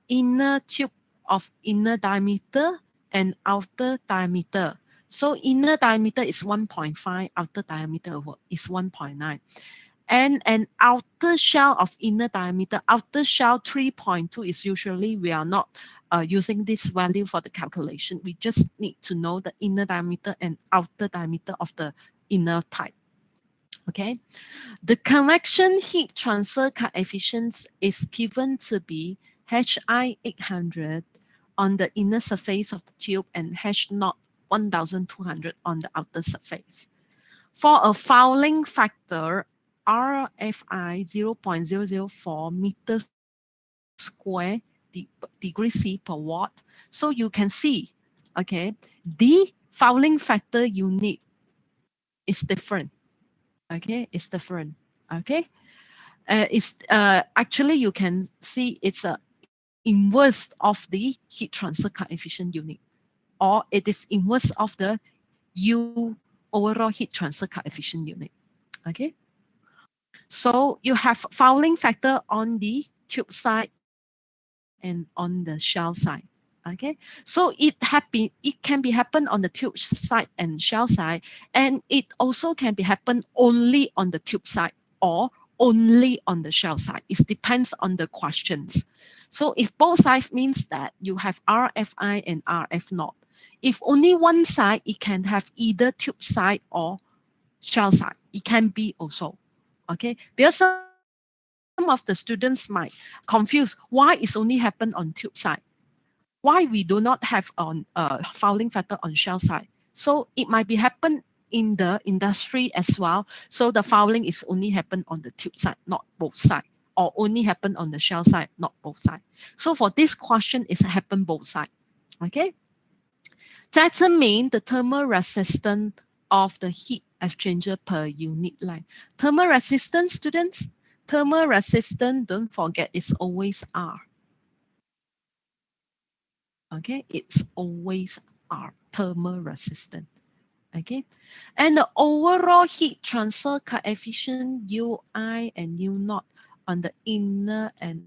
Inner tube of inner diameter and outer diameter. So inner diameter is 1.5, outer diameter is 1.9. And an outer shell of inner diameter, outer shell 3.2 is usually we are not using this value for the calculation. We just need to know the inner diameter and outer diameter of the inner pipe. Okay, the convection heat transfer coefficient is given to be Hi 800 on the inner surface of the tube and H 0 1200 on the outer surface. For a fouling factor, RFI 0.004 meter square degree C per watt. So you can see, okay, the fouling factor unit is different. Okay, it's different. Okay, it's actually you can see it's a inverse of the heat transfer coefficient unit, or it is inverse of the U overall heat transfer coefficient unit. Okay, so you have fouling factor on the tube side and on the shell side. Okay, so it can be happen on the tube side and shell side, and it also can be happen only on the tube side or only on the shell side. It depends on the questions. So if both sides means that you have RFI and RF naught. If only one side, it can have either tube side or shell side. It can be also. Okay, because some of the students might confuse why it's only happen on tube side. Why we do not have on fouling factor on shell side. So it might be happen in the industry as well. So the fouling is only happen on the tube side, not both side, or only happen on the shell side, not both side. So for this question, it's happen both side. Okay. Determine the thermal resistance of the heat exchanger per unit line. Thermal resistance, students, thermal resistance, don't forget, it's always R. Okay, it's always R, thermal resistance. Okay, and the overall heat transfer coefficient Ui and U naught on the inner and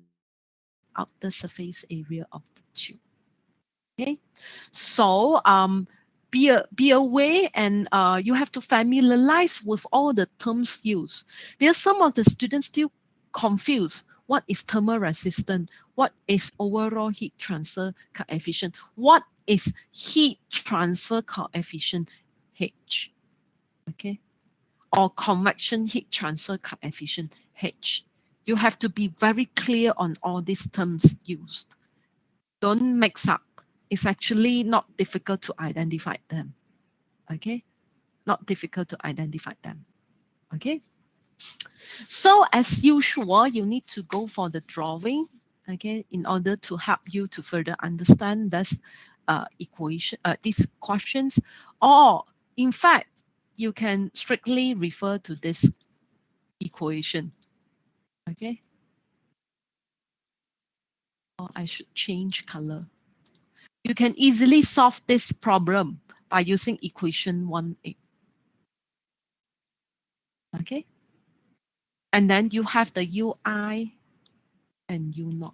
outer surface area of the tube. Okay, so be aware, and you have to familiarize with all the terms used, because some of the students still confuse what is thermal resistance, what is overall heat transfer coefficient, what is heat transfer coefficient H, okay, or convection heat transfer coefficient H. You have to be very clear on all these terms used. Don't mix up. It's actually not difficult to identify them. Okay, not difficult to identify them. Okay, so as usual, you need to go for the drawing, okay, in order to help you to further understand this equation, these questions, or in fact, you can strictly refer to this equation. Okay, or I should change color. You can easily solve this problem by using equation 1a. Okay. And then you have the UI and U0.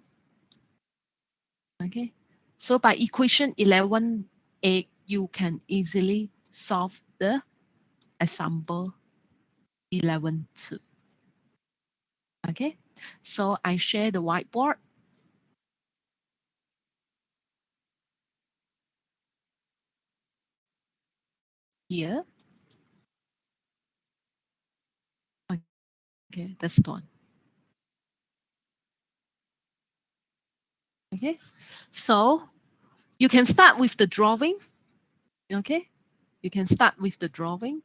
Okay. So by equation 11a, you can easily solve the example 11.2. Okay. So I share the whiteboard. Here. Okay, that's the one. Okay. So you can start with the drawing. Okay. You can start with the drawing.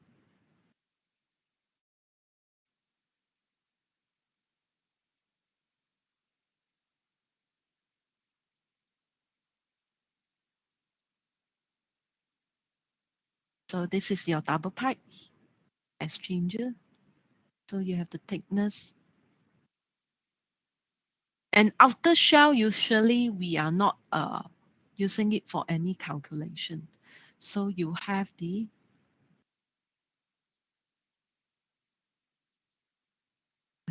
So this is your double pipe exchanger. So you have the thickness. And outer shell, usually we are not using it for any calculation. So you have the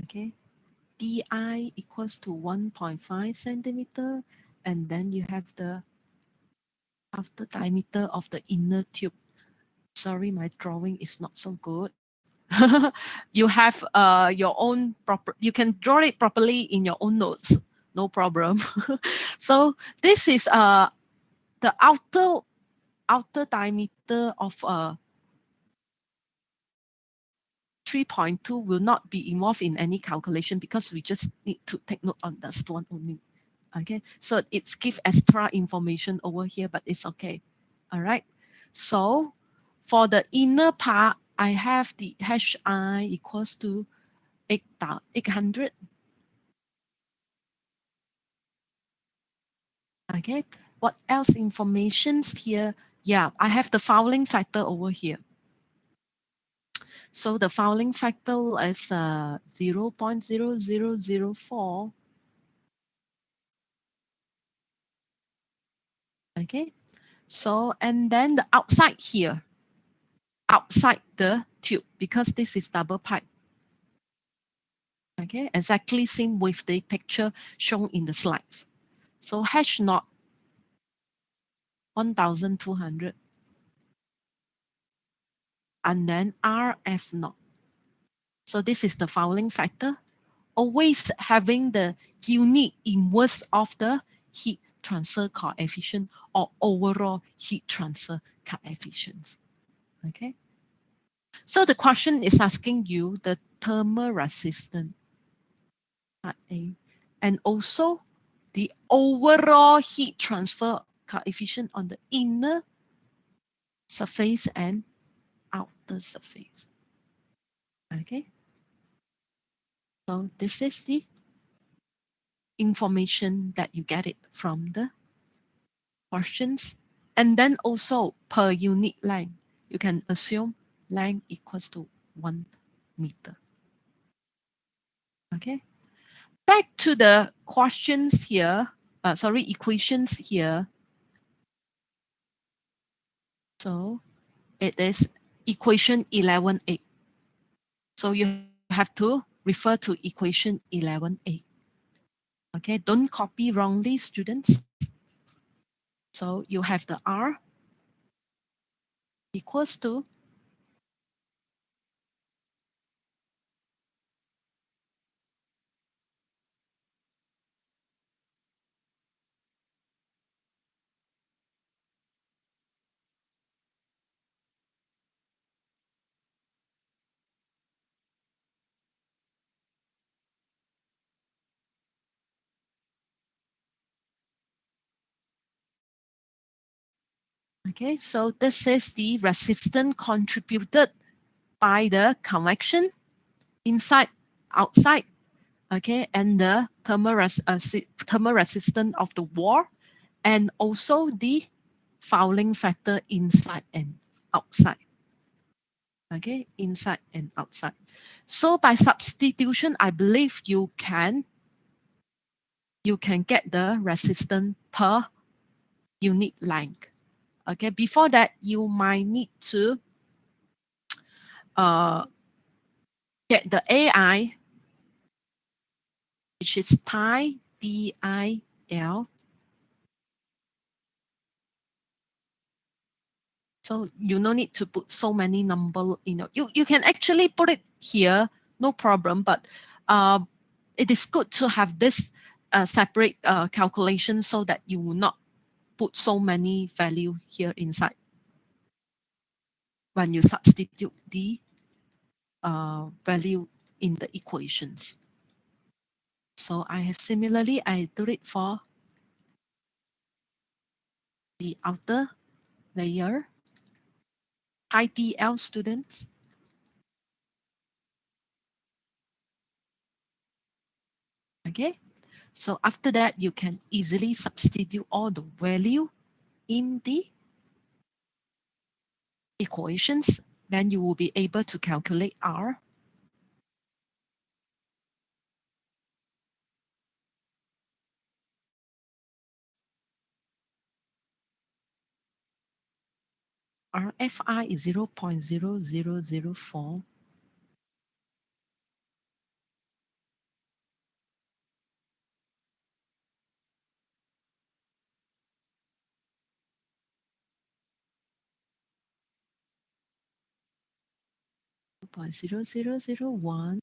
okay, DI equals to 1.5 centimeter, and then you have the outer diameter of the inner tube. Sorry, my drawing is not so good. You have your own proper, you can draw it properly in your own notes, no problem. So this is the outer diameter of 3.2 will not be involved in any calculation because we just need to take note on this one only. Okay, so it's give extra information over here, but it's okay. All right. So for the inner part, I have the HI equals to 800. Okay. What else informations here? Yeah, I have the fouling factor over here. So the fouling factor is 0.0004. Okay. So, and then the outside here, outside the tube, because this is double pipe. Okay, exactly same with the picture shown in the slides. So H naught 1200, and then RF naught. So this is the fouling factor, always having the unique inverse of the heat transfer coefficient or overall heat transfer coefficients. Okay. So the question is asking you the thermal resistance, part A, and also the overall heat transfer coefficient on the inner surface and outer surface. Okay. So this is the information that you get it from the questions. And then also per unit length, you can assume length equals to 1 meter. Okay. Back to the questions here, equations here. So it is equation 11a. So you have to refer to equation 11a. Okay, don't copy wrongly, students. So you have the R equals to okay, so this is the resistance contributed by the convection inside, outside, okay, and the thermal resistance of the wall, and also the fouling factor inside and outside. Okay, inside and outside. So by substitution, I believe you can get the resistance per unit length. Okay, before that, you might need to get the AI which is pi DIL. So you no need to put so many number, you can actually put it here, no problem, but it is good to have this separate calculation so that you will not put so many value here inside when you substitute the value in the equations. So I have similarly, I do it for the outer layer, high TL students. Okay, so after that, you can easily substitute all the value in the equations. Then you will be able to calculate R. RFI is 0.0004. Point 0.0001.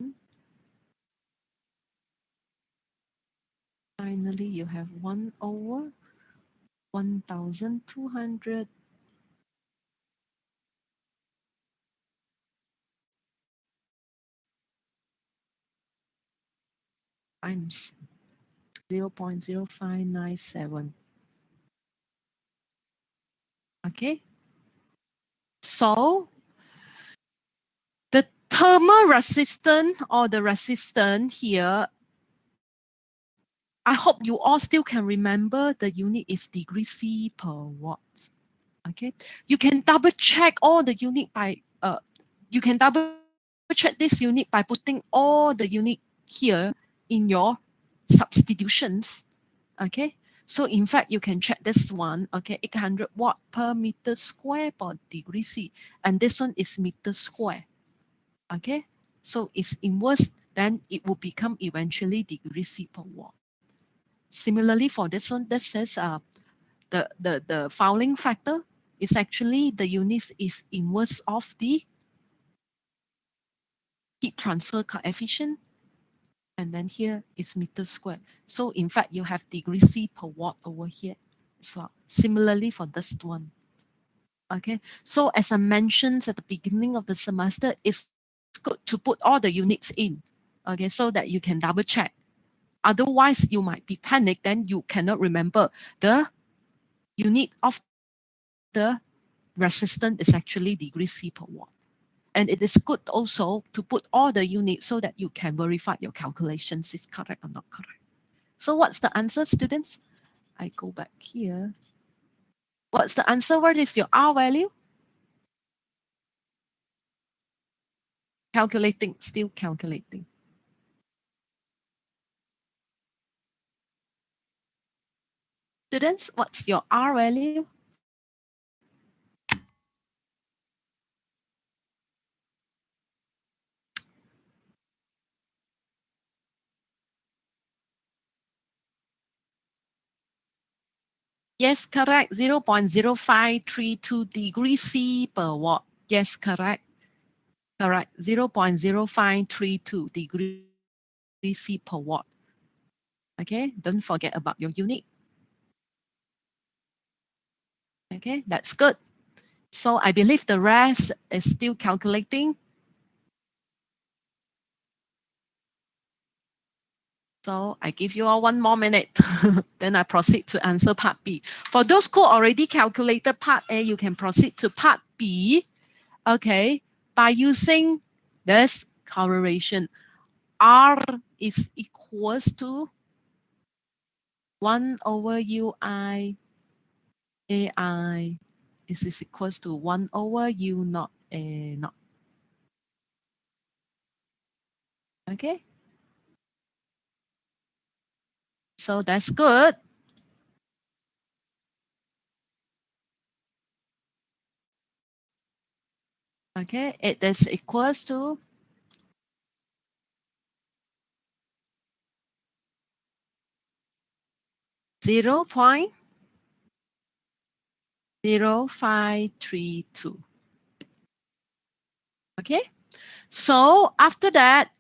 Finally, you have 1 over 1,200 times 0.0597. Okay, so the thermal resistance or the resistance here, I hope you all still can remember the unit is degree C per watt. Okay, you can double check all the unit by you can double check this unit by putting all the unit here in your substitutions. Okay, so in fact you can check this one. Okay, 800 watt per meter square per degree C, and this one is meter square. Okay, so it's inverse, then it will become eventually degree C per watt. Similarly for this one, that says the fouling factor is actually the units is inverse of the heat transfer coefficient, and then here is meter square. So in fact, you have degree C per watt over here as well. Similarly for this one. Okay, so as I mentioned at the beginning of the semester, it's good to put all the units in, okay, so that you can double check. Otherwise, you might be panicked, then you cannot remember the unit of the resistance is actually degree C per watt. And it is good also to put all the units so that you can verify your calculations is correct or not correct. So what's the answer, students? I go back here. What's the answer? What is your R value? Calculating, still calculating. Students, what's your R value? Yes, correct. 0.0532 degrees C per watt. Yes, correct. Correct. 0.0532 degrees C per watt. Okay, don't forget about your unit. Okay, that's good. So I believe the rest is still calculating. So I give you all 1 more minute. Then I proceed to answer part B. For those who already calculated part A, you can proceed to part B. Okay, by using this correlation. R is equals to 1 over UI AI is equals to 1 over U naught A naught. Okay, so that's good. Okay, it is equals to 0.0532. Okay, so after that,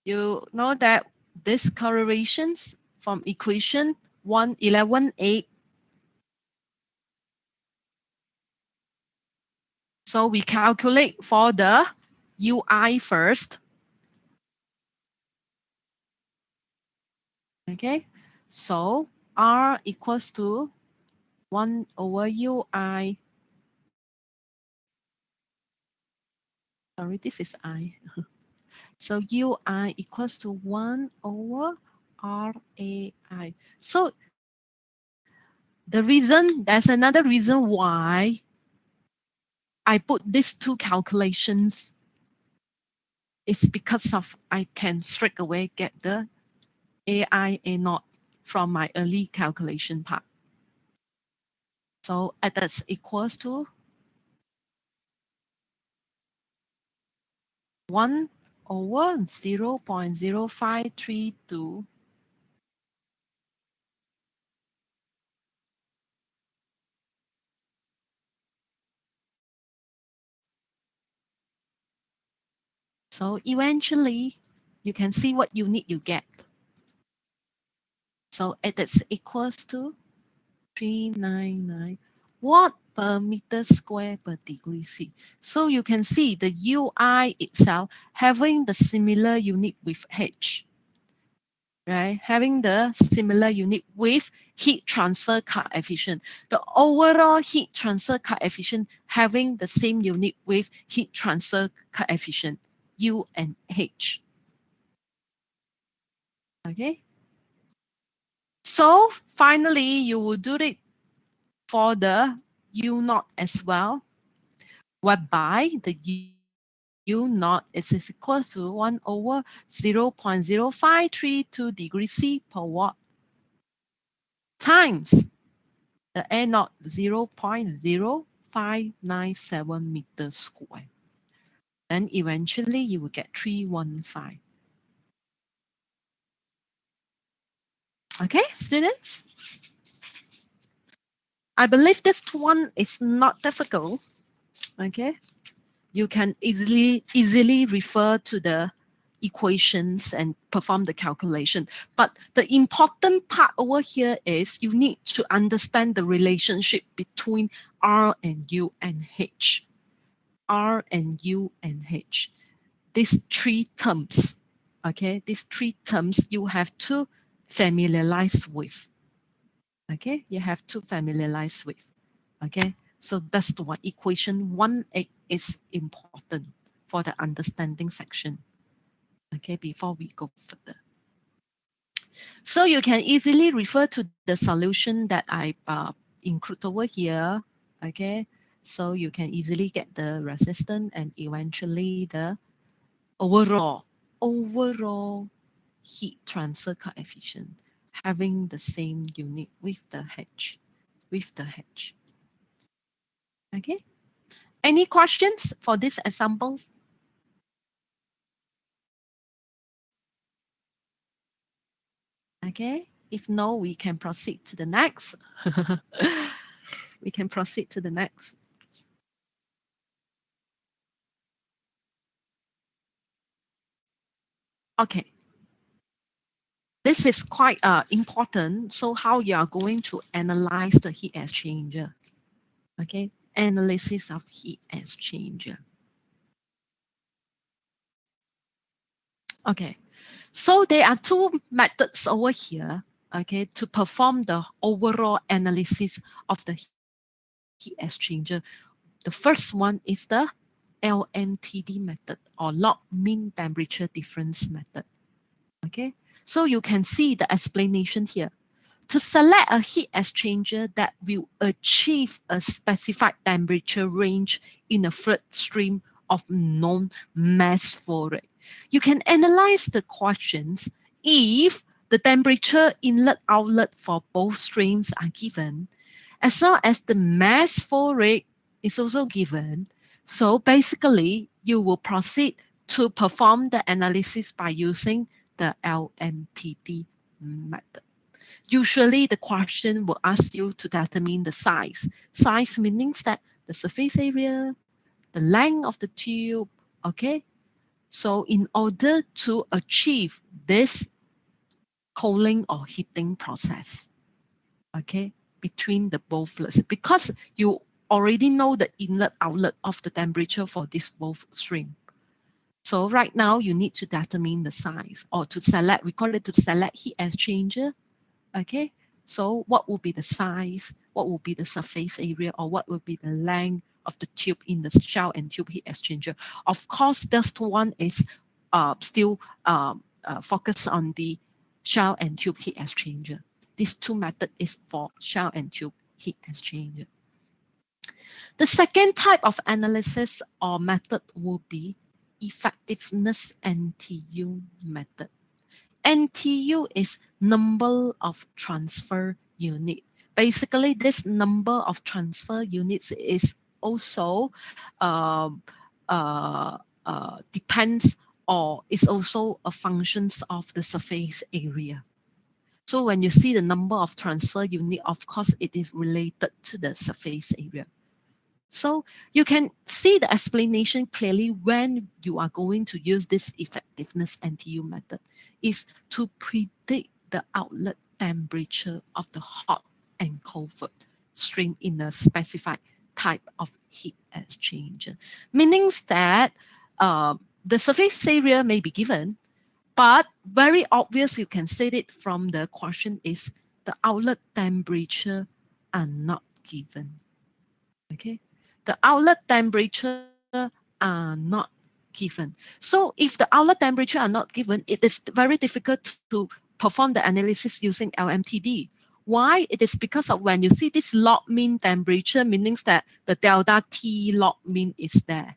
you know that this correlations from equation 111.8. So we calculate for the UI first. Okay, so R equals to 1 over UI. Sorry, this is I. So UI equals to 1 over RAI. So there's another reason why I put these two calculations is because of I can straight away get the AI A naught from my early calculation part. So that's equals to 1 over 0.0532. So eventually, you can see what unit you get. So it is equals to 399 watt per meter square per degree C. So you can see the UI itself having the similar unit with H, right? Having the similar unit with heat transfer coefficient. The overall heat transfer coefficient having the same unit with heat transfer coefficient, U and H. Okay. So finally, you will do it for the U naught as well, whereby the U naught is equal to 1 over 0.0532 degrees C per watt times the A naught 0.0597 meters square. Then eventually you will get 315. Okay, students? I believe this one is not difficult. Okay, you can easily refer to the equations and perform the calculation. But the important part over here is you need to understand the relationship between R and U and H. R and U and H. These three terms, okay, these three terms you have to familiarize with. Okay, you have to familiarize with. Okay, so that's the one. Equation 1A is important for the understanding section. Okay, before we go further. So you can easily refer to the solution that I include over here. Okay, so you can easily get the resistance and eventually the overall heat transfer coefficient having the same unit with the H. Okay. Any questions for these examples? Okay. If no, we can proceed to the next. We can proceed to the next. Okay. This is quite important. So how you are going to analyze the heat exchanger. Okay. Analysis of heat exchanger. Okay. So there are two methods over here, okay, to perform the overall analysis of the heat exchanger. The first one is the LMTD method or log mean temperature difference method. Okay, so you can see the explanation here. To select a heat exchanger that will achieve a specified temperature range in a fluid stream of known mass flow rate, you can analyze the questions if the temperature inlet outlet for both streams are given, as well as the mass flow rate is also given. So basically, you will proceed to perform the analysis by using the LMTD method. Usually the question will ask you to determine the size. Size means that the surface area, the length of the tube, okay? So in order to achieve this cooling or heating process, okay, between the both fluids, because you already know the inlet outlet of the temperature for this both stream. So right now you need to determine the size, or to select, we call it to select heat exchanger. Okay, so what will be the size, what will be the surface area, or what will be the length of the tube in the shell and tube heat exchanger? Of course, this one is still focused on the shell and tube heat exchanger. These two methods is for shell and tube heat exchanger. The second type of analysis or method will be effectiveness NTU method. NTU is number of transfer unit. Basically, this number of transfer units is also depends, or is also a functions of the surface area. So when you see the number of transfer unit, of course, it is related to the surface area. So you can see the explanation clearly when you are going to use this effectiveness NTU method is to predict the outlet temperature of the hot and cold fluid stream in a specified type of heat exchanger. Meaning that the surface area may be given, but very obvious you can say it from the question is the outlet temperature are not given. Okay, the outlet temperature are not given. So if the outlet temperature are not given, it is very difficult to perform the analysis using LMTD. Why? It is because of when you see this log mean temperature, meaning that the delta T log mean is there.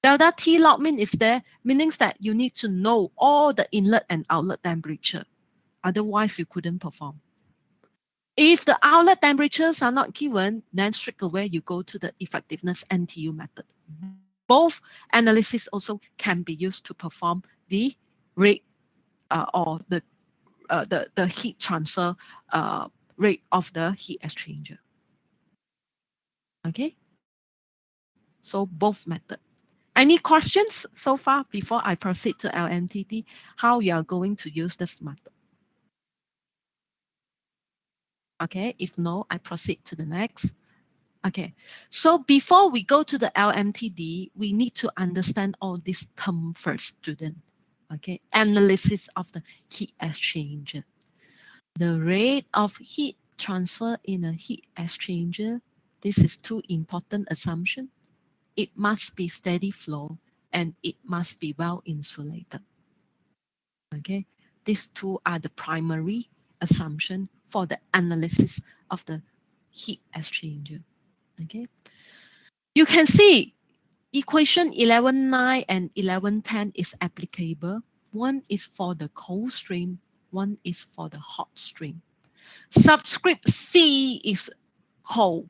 Delta T log mean is there, meaning that you need to know all the inlet and outlet temperature. Otherwise, you couldn't perform. If the outlet temperatures are not given, then straight away you go to the effectiveness NTU method. Both analysis also can be used to perform the rate or the heat transfer rate of the heat exchanger. Okay, so both method. Any questions so far before I proceed to LNTD? How you are going to use this method? Okay, if no, I proceed to the next. Okay, so before we go to the LMTD, we need to understand all this term first, student. Okay, analysis of the heat exchanger. The rate of heat transfer in a heat exchanger, this is two important assumptions. It must be steady flow and it must be well insulated. Okay, these two are the primary assumption for the analysis of the heat exchanger. Okay, you can see equation 11.9 and 11.10 is applicable. One is for the cold stream, one is for the hot stream. Subscript C is cold,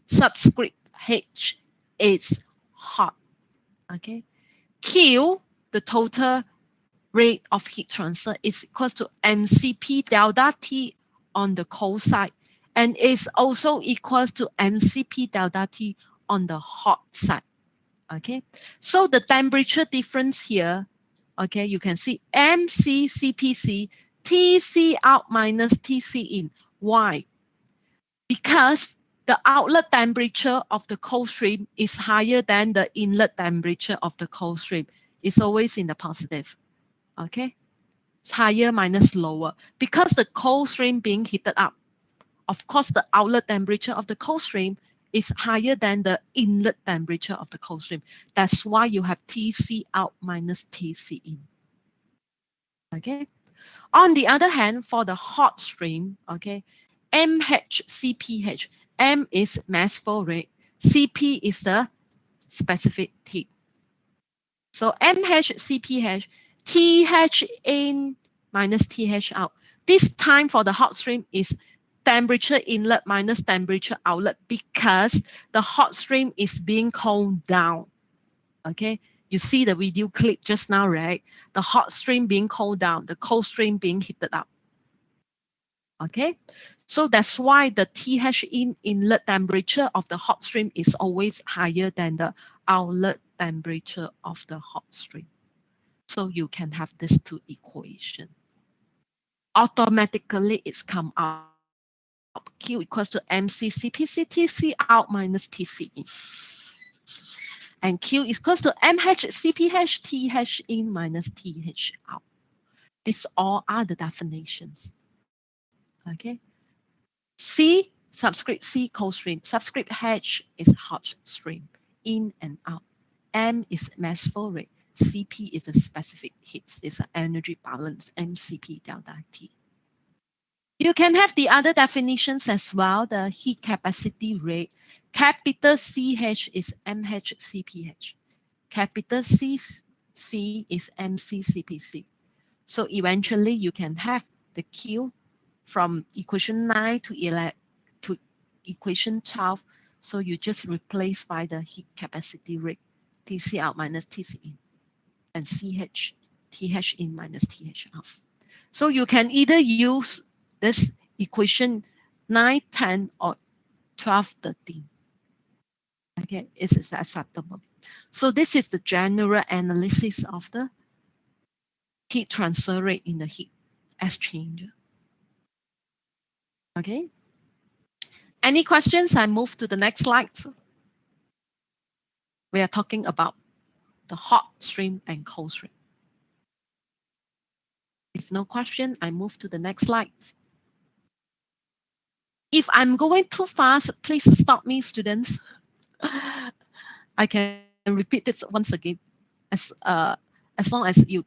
subscript H is hot. Okay, Q, the total rate of heat transfer, is equal to MCP delta T on the cold side, and is also equal to MCP delta T on the hot side. Okay, so the temperature difference here, okay, you can see MCCPC, TC out minus TC in. Why? Because the outlet temperature of the cold stream is higher than the inlet temperature of the cold stream. It's always in the positive. Okay, it's higher minus lower. Because the cold stream being heated up, of course, the outlet temperature of the cold stream is higher than the inlet temperature of the cold stream. That's why you have TC out minus TC in. Okay. On the other hand, for the hot stream, okay, MHCPH, M is mass flow rate, CP is the specific heat. So MHCPH, TH in minus TH out. This time for the hot stream is temperature inlet minus temperature outlet, because the hot stream is being cooled down. Okay, you see the video clip just now, right? The hot stream being cooled down, the cold stream being heated up. Okay, so that's why the TH inlet temperature of the hot stream is always higher than the outlet temperature of the hot stream. So you can have these two equations. Automatically it's come out. Q equals to MC CPC TC out minus TC in. And Q is equals to MH CPH TH in minus TH out. These all are the definitions. Okay. C subscript C cold stream. Subscript H is hot stream. In and out. M is mass flow rate. CP is the specific heat. It's an energy balance. MCP delta T. You can have the other definitions as well. The heat capacity rate. Capital CH is MHCPH. Capital C is MCCPC. So eventually you can have the Q from equation 9 to equation 12. So you just replace by the heat capacity rate, TC out minus TC in, and CH, TH in minus TH out. So you can either use this equation 9, 10, or 12, 13. Okay, it's acceptable. So this is the general analysis of the heat transfer rate in the heat exchanger. Okay. Any questions? I move to the next slide. We are talking about the hot stream and cold stream. If no question, I move to the next slide. If I'm going too fast, please stop me, students. I can repeat it once again, as as long as you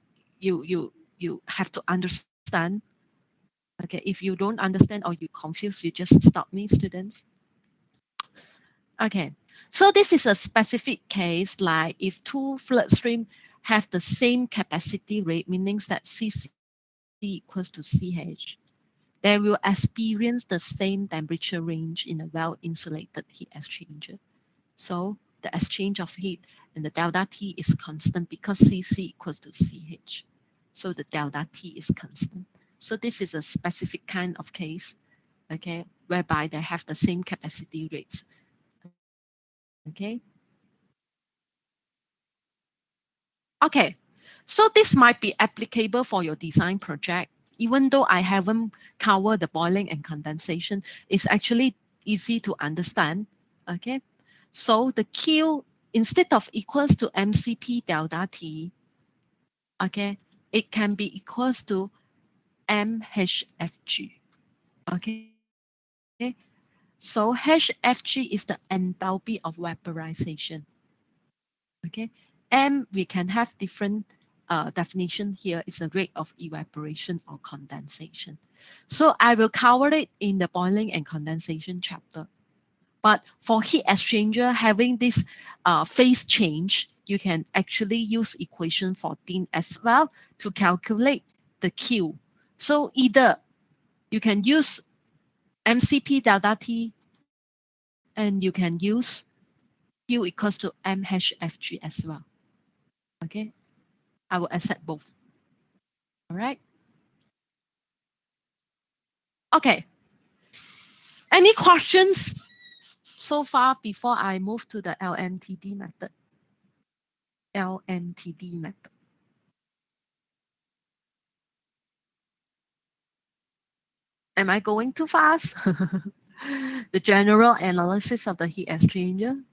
have to understand. Okay, if you don't understand or you confused, you just stop me, students. Okay, so this is a specific case, like if two flood streams have the same capacity rate, meaning that CC equals to CH, they will experience the same temperature range in a well-insulated heat exchanger. So the exchange of heat and the delta T is constant because CC equals to CH. So the delta T is constant. So this is a specific kind of case, okay, whereby they have the same capacity rates. Okay. Okay. So this might be applicable for your design project. Even though I haven't covered the boiling and condensation, it's actually easy to understand. Okay. So the Q, instead of equals to MCP delta T, okay, it can be equals to MHFG. Okay. So HFG is the enthalpy of vaporization. Okay. M, we can have different definition here is a rate of evaporation or condensation. So I will cover it in the boiling and condensation chapter. But for heat exchanger, having this phase change, you can actually use equation 14 as well to calculate the Q. So either you can use MCP delta T and you can use Q equals to MHFG as well. Okay, I will accept both. All right. Okay. Any questions so far before I move to the LNTD method? LNTD method. Am I going too fast? The general analysis of the heat exchanger.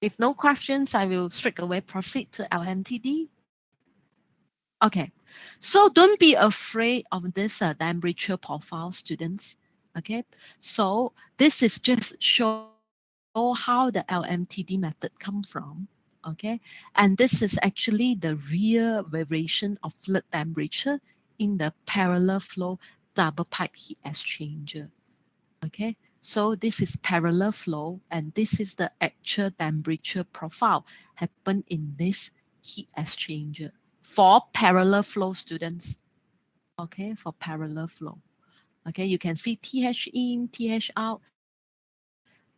If no questions, I will straight away proceed to LMTD. Okay, so don't be afraid of this temperature profile, students. Okay, so this is just show how the LMTD method come from. Okay, and this is actually the real variation of fluid temperature in the parallel flow double pipe heat exchanger. Okay, so this is parallel flow and this is the actual temperature profile happen in this heat exchanger for parallel flow, students. Okay, for parallel flow. Okay, you can see TH in, TH out,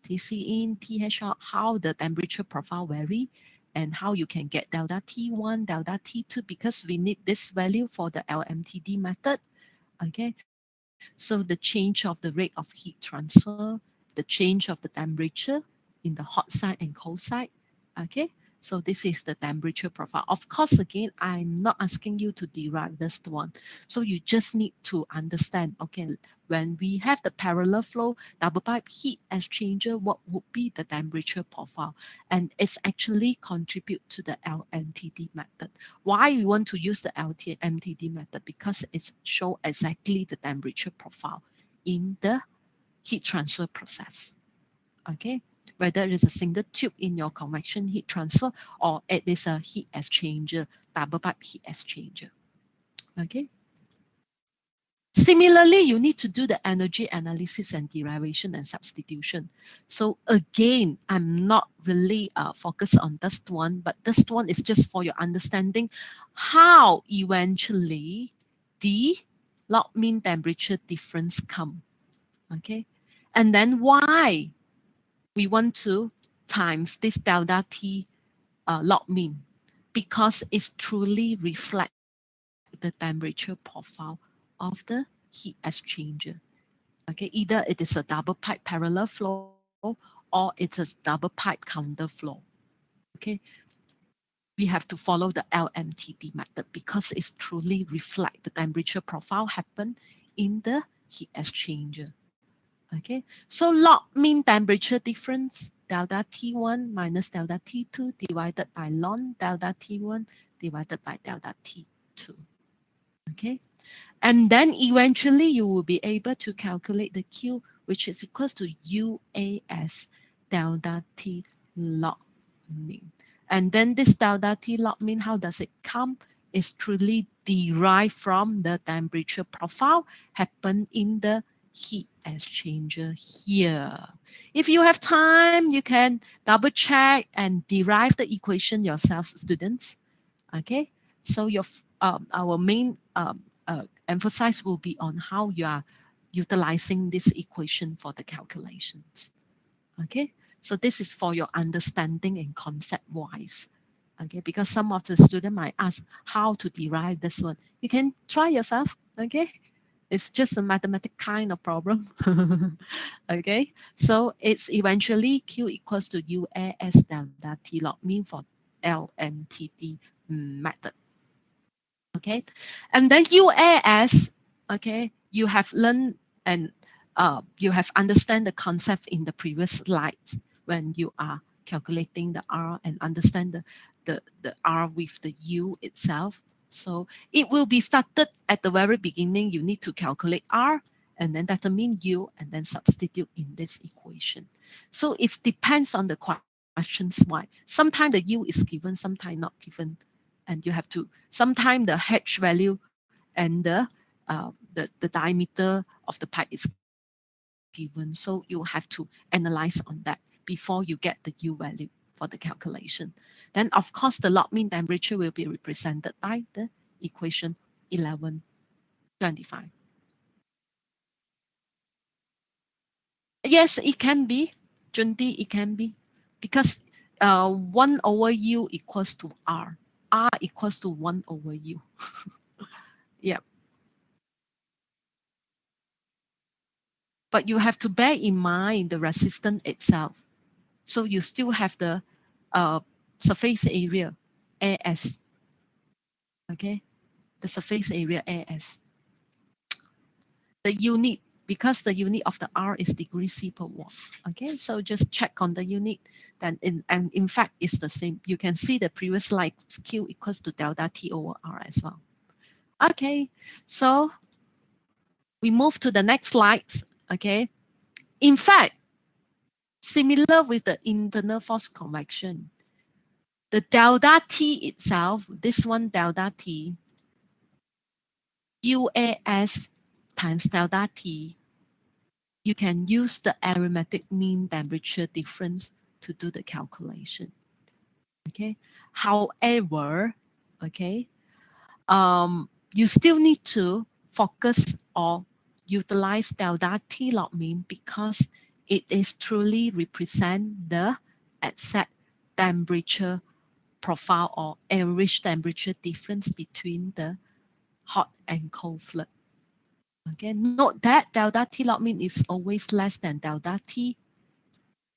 TC in, TH out, how the temperature profile vary. and how you can get delta T1, delta T2, because we need this value for the LMTD method. Okay, so the change of the rate of heat transfer, the change of the temperature in the hot side and cold side. Okay, so this is the temperature profile. Of course, again, I'm not asking you to derive this one. So you just need to understand, okay, when we have the parallel flow double pipe heat exchanger, what would be the temperature profile? And it's actually contribute to the LMTD method. Why we want to use the LMTD method? Because it's show exactly the temperature profile in the heat transfer process. Okay, whether it is a single tube in your convection heat transfer or it is a heat exchanger, double pipe heat exchanger. Okay. Similarly, you need to do the energy analysis and derivation and substitution. So again, I'm not really focused on this one, but this one is just for your understanding how eventually the log mean temperature difference come. Okay, and then why we want to times this delta T log mean, because it's truly reflect the temperature profile of the heat exchanger. Okay, either it is a double pipe parallel flow or it's a double pipe counter flow. Okay, we have to follow the LMTD method because it's truly reflect the temperature profile happen in the heat exchanger. Okay, so log mean temperature difference delta T1 minus delta T2 divided by ln delta T1 divided by delta T2. Okay, and then eventually you will be able to calculate the Q, which is equals to UAS delta T log mean. And then this delta T log mean, how does it come? It's truly derived from the temperature profile happen in the heat exchanger here. If you have time, you can double check and derive the equation yourself, students. Okay, so our main emphasis will be on how you are utilizing this equation for the calculations. Okay, so this is for your understanding and concept wise. Okay, because some of the student might ask how to derive this one. You can try yourself. Okay, it's just a mathematic kind of problem. Okay, so it's eventually Q equals to UAS delta T log mean for LMTD method. Okay, and then UAS, okay, you have learned and you have understand the concept in the previous slides when you are calculating the R and understand the R with the U itself. So it will be started at the very beginning. You need to calculate R and then determine U and then substitute in this equation. So it depends on the questions why. Sometimes the U is given, sometimes not given. And you have to, sometimes the H value and the diameter of the pipe is given. So you have to analyze on that before you get the U value for the calculation. Then of course the log mean temperature will be represented by the equation 1125. Yes, it can be. Junti, it can be. Because 1 over U equals to R. R equals to 1 over U. Yeah. But you have to bear in mind the resistance itself. So you still have the uh, surface area, AS. Okay, the surface area, AS. The unit, because the unit of the R is degree C per watt. Okay, so just check on the unit. Then and in fact, it's the same. You can see the previous slide, Q equals to delta T over R as well. Okay, so we move to the next slides. Okay, in fact, similar with the internal force convection, the delta T itself, this one delta T, UAS times delta T, you can use the arithmetic mean temperature difference to do the calculation. Okay. However, okay, you still need to focus or utilize delta T log mean because it is truly represent the exact temperature profile or average temperature difference between the hot and cold fluid. Okay, note that delta T log mean is always less than delta T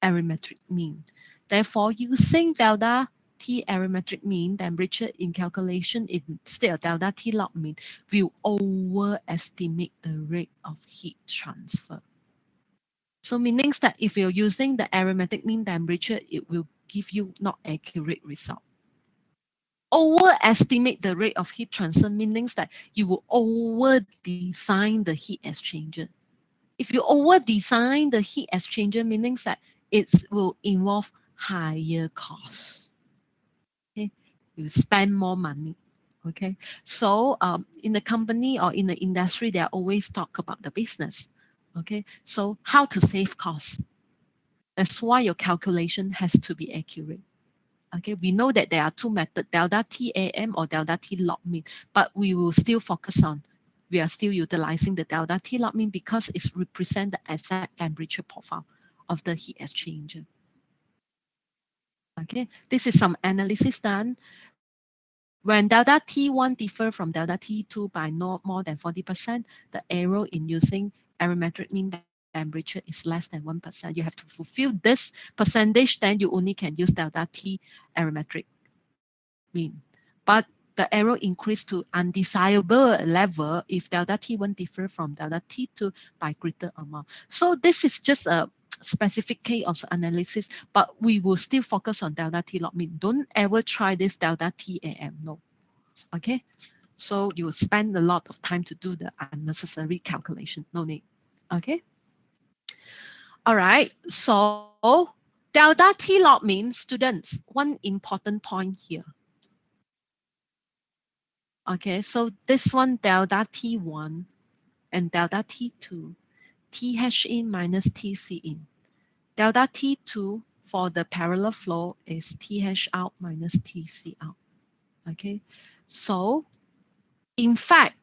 arithmetic mean. Therefore, using delta T arithmetic mean temperature in calculation instead of delta T log mean will overestimate the rate of heat transfer. So meaning that if you're using the arithmetic mean temperature, it will give you not accurate result. Overestimate the rate of heat transfer meaning that you will over design the heat exchanger. If you over design the heat exchanger, meaning that it will involve higher costs. Okay, you spend more money. Okay, so in the company or in the industry, they always talk about the business. Okay, so how to save costs. That's why your calculation has to be accurate. Okay, we know that there are two methods, delta TAM or delta T log mean, but we will still focus on, we are still utilizing the delta T log mean because it represents the exact temperature profile of the heat exchanger. Okay, this is some analysis done. When delta T1 differ from delta T2 by no more than 40%, the error in using arithmetic mean temperature is less than 1%. You have to fulfill this percentage, then you only can use delta T arithmetic mean. But the error increased to undesirable level if delta T1 differ from delta T2 by greater amount. So this is just a specific case of analysis, but we will still focus on delta T log mean. Don't ever try this delta TAM, no. Okay, so you will spend a lot of time to do the unnecessary calculation, no need. Okay, all right, so delta T log mean, students, one important point here. Okay, so this one delta T1 and delta T2, TH in minus TC in. Delta T2 for the parallel flow is TH out minus TC out. Okay, so in fact,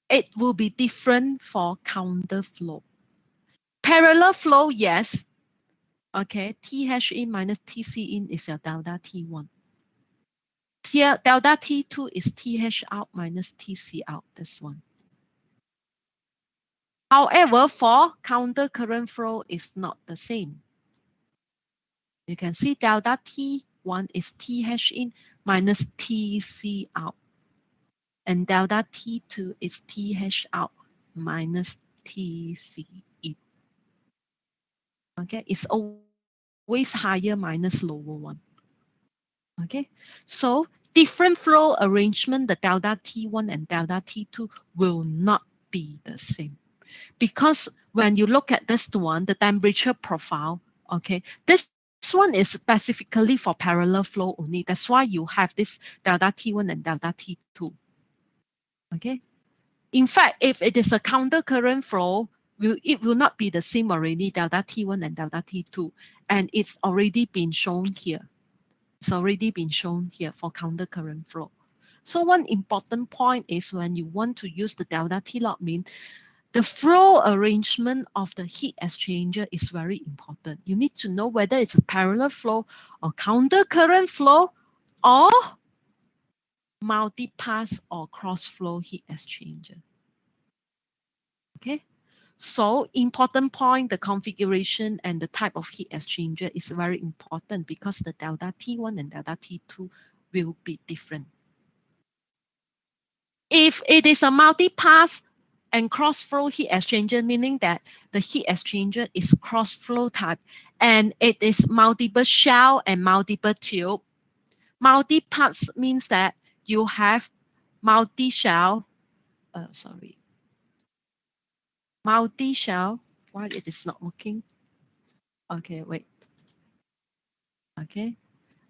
it will be different for counter flow. Parallel flow, yes. Okay, TH in minus TC in is your delta T1. Delta T2 is TH out minus TC out, this one. However, for counter current flow is not the same. You can see delta T1 is TH in minus TC out. And delta T2 is TH out minus TC in. Okay, it's always higher minus lower one. Okay, so different flow arrangement, the delta T1 and delta T2 will not be the same. Because when you look at this one, the temperature profile, okay, this one is specifically for parallel flow only. That's why you have this delta T1 and delta T2. Okay. In fact, if it is a counter current flow, it will not be the same already, delta T1 and delta T2. And it's already been shown here. It's already been shown here for counter current flow. So one important point is when you want to use the delta T log mean, the flow arrangement of the heat exchanger is very important. You need to know whether it's a parallel flow or counter current flow or multi-pass or cross-flow heat exchanger. Okay, so important point, the configuration and the type of heat exchanger is very important because the delta T1 and delta T2 will be different. If it is a multi-pass and cross-flow heat exchanger, meaning that the heat exchanger is cross-flow type and it is multiple shell and multiple tube. Multi-pass means that you have multi-shell, multi-shell, why it is not working? Okay, wait. Okay,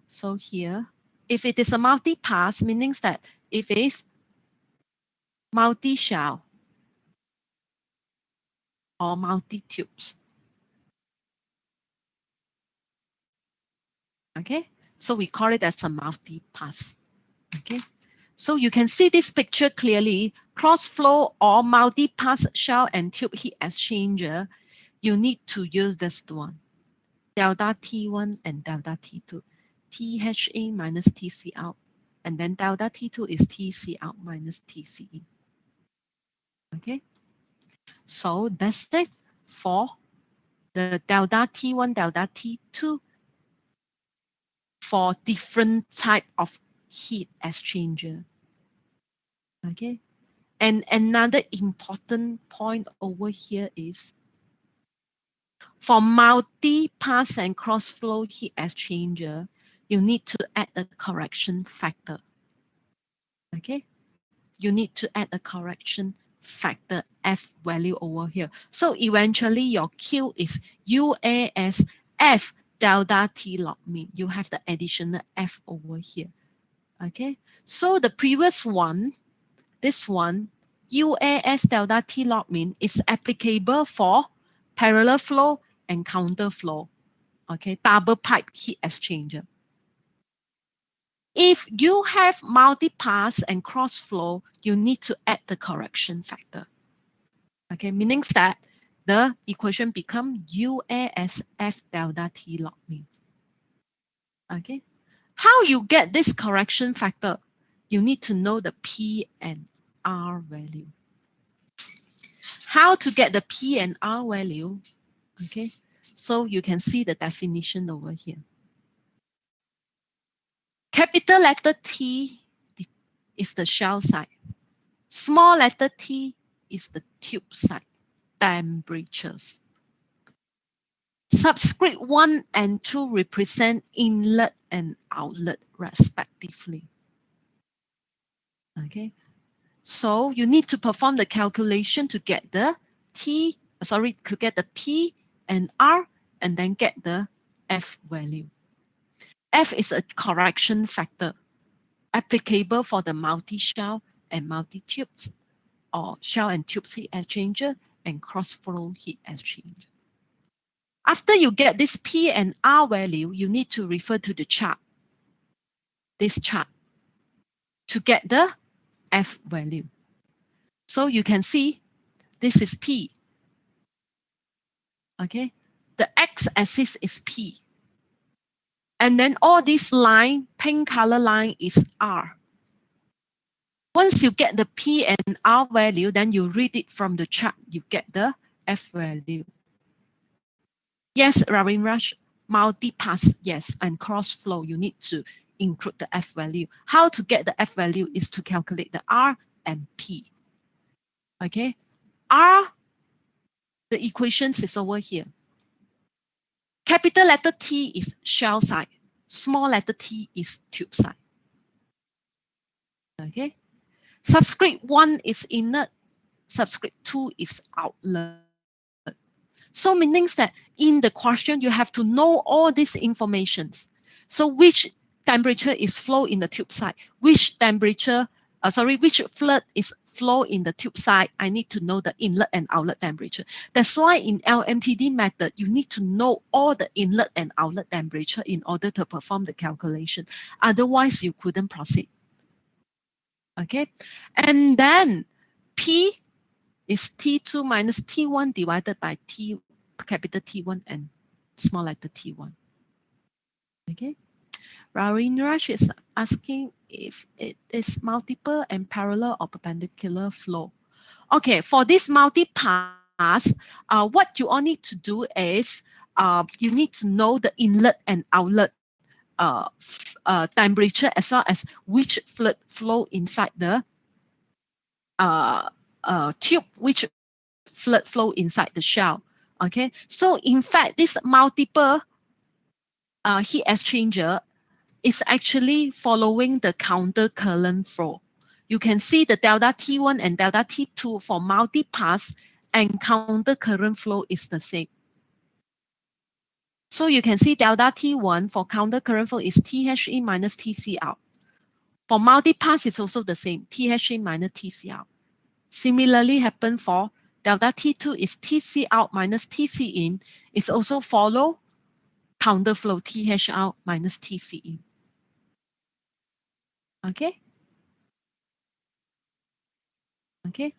so here, if it is a multi-pass, meaning that if it is multi-shell or multi-tubes. Okay, so we call it as a multi-pass. Okay, so you can see this picture clearly. Cross-flow or multi-pass shell and tube heat exchanger, you need to use this one, delta T1 and delta T2. THA minus TC out. And then delta T2 is TC out minus TC in. Okay. So that's it for the delta T1, delta T2 for different type of heat exchanger. Okay. And another important point over here is for multi-pass and cross-flow heat exchanger, you need to add a correction factor. Okay. You need to add a correction factor F value over here. So eventually your Q is UAS F delta T log mean. You have the additional F over here. Okay. So the previous one, this one, UAS delta T log mean is applicable for parallel flow and counter flow. Okay. Double pipe heat exchanger. If you have multi-pass and cross-flow, you need to add the correction factor. Okay, meaning that the equation become UASF delta T log mean. Okay, how you get this correction factor? You need to know the P and R value. How to get the P and R value? Okay, so you can see the definition over here. Capital letter T is the shell side. Small letter t is the tube side temperatures. Subscript 1 and 2 represent inlet and outlet respectively. Okay, so you need to perform the calculation to get the to get the P and R and then get the F value. F is a correction factor applicable for the multi-shell and multi-tubes, or shell and tube heat exchanger and cross-flow heat exchanger. After you get this P and R value, you need to refer to the chart, this chart, to get the F value. So you can see this is P. Okay, the x-axis is P. And then all this line, pink color line is R. Once you get the P and R value, then you read it from the chart, you get the F value. Yes, Ravinraj, multi-pass, yes, and cross-flow, you need to include the F value. How to get the F value is to calculate the R and P. Okay, R, the equations is over here. Capital letter T is shell side. Small letter t is tube side. Okay, subscript 1 is inlet, subscript 2 is outlet. So meaning that in the question, you have to know all these informations. So which temperature is flow in the tube side, which temperature, which fluid is flow in the tube side, I need to know the inlet and outlet temperature. That's why in LMTD method, you need to know all the inlet and outlet temperature in order to perform the calculation. Otherwise, you couldn't proceed. Okay, and then P is T2 minus T1 divided by T capital T1 and small letter T1. Okay, Ravinraj is asking if it is multiple and parallel or perpendicular flow. Okay, for this multi-pass, what you all need to do is you need to know the inlet and outlet temperature, as well as which fluid flow inside the tube, which fluid flow inside the shell. Okay, so in fact, this multiple heat exchanger is actually following the counter current flow. You can see the delta T1 and delta T2 for multi-pass and counter current flow is the same. So you can see delta T1 for counter current flow is THA minus TC out. For multi-pass, it's also the same, THA minus TC out. Similarly happen for delta T2 is TC out minus TC in. It's also follow counter flow TH out minus TC in. Okay? Okay?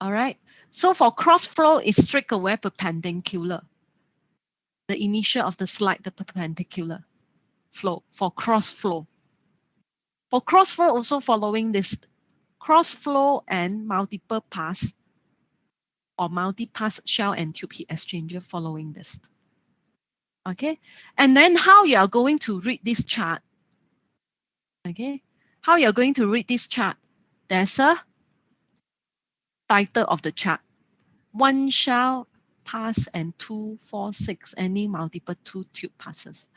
All right. So for cross flow, it's straightaway perpendicular. the initial of the slide, the perpendicular flow for cross flow. For cross flow, also following this cross flow and multiple pass or multi-pass shell and tube heat exchanger following this. Okay, and then how you are going to read this chart. Okay, how you're going to read this chart. There's a title of the chart. One shell pass and 2, 4, 6, any multiple 2 tube passes.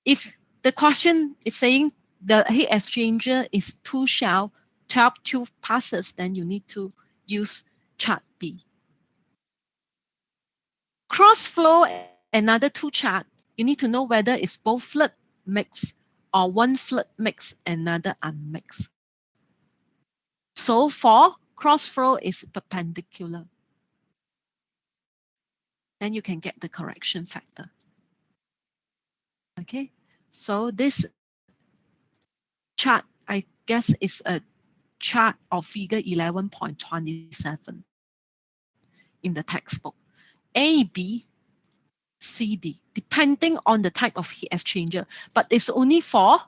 If the question is saying the heat exchanger is 2 shell, 12 tube passes, then you need to use chart B. Cross flow, another 2 chart, you need to know whether it's both flood mix or one flood mix, another unmixed. So for cross flow is perpendicular. Then you can get the correction factor. Okay, so this chart, I guess, is a chart of figure 11.27 in the textbook. A, B, C, D, depending on the type of heat exchanger, but it's only for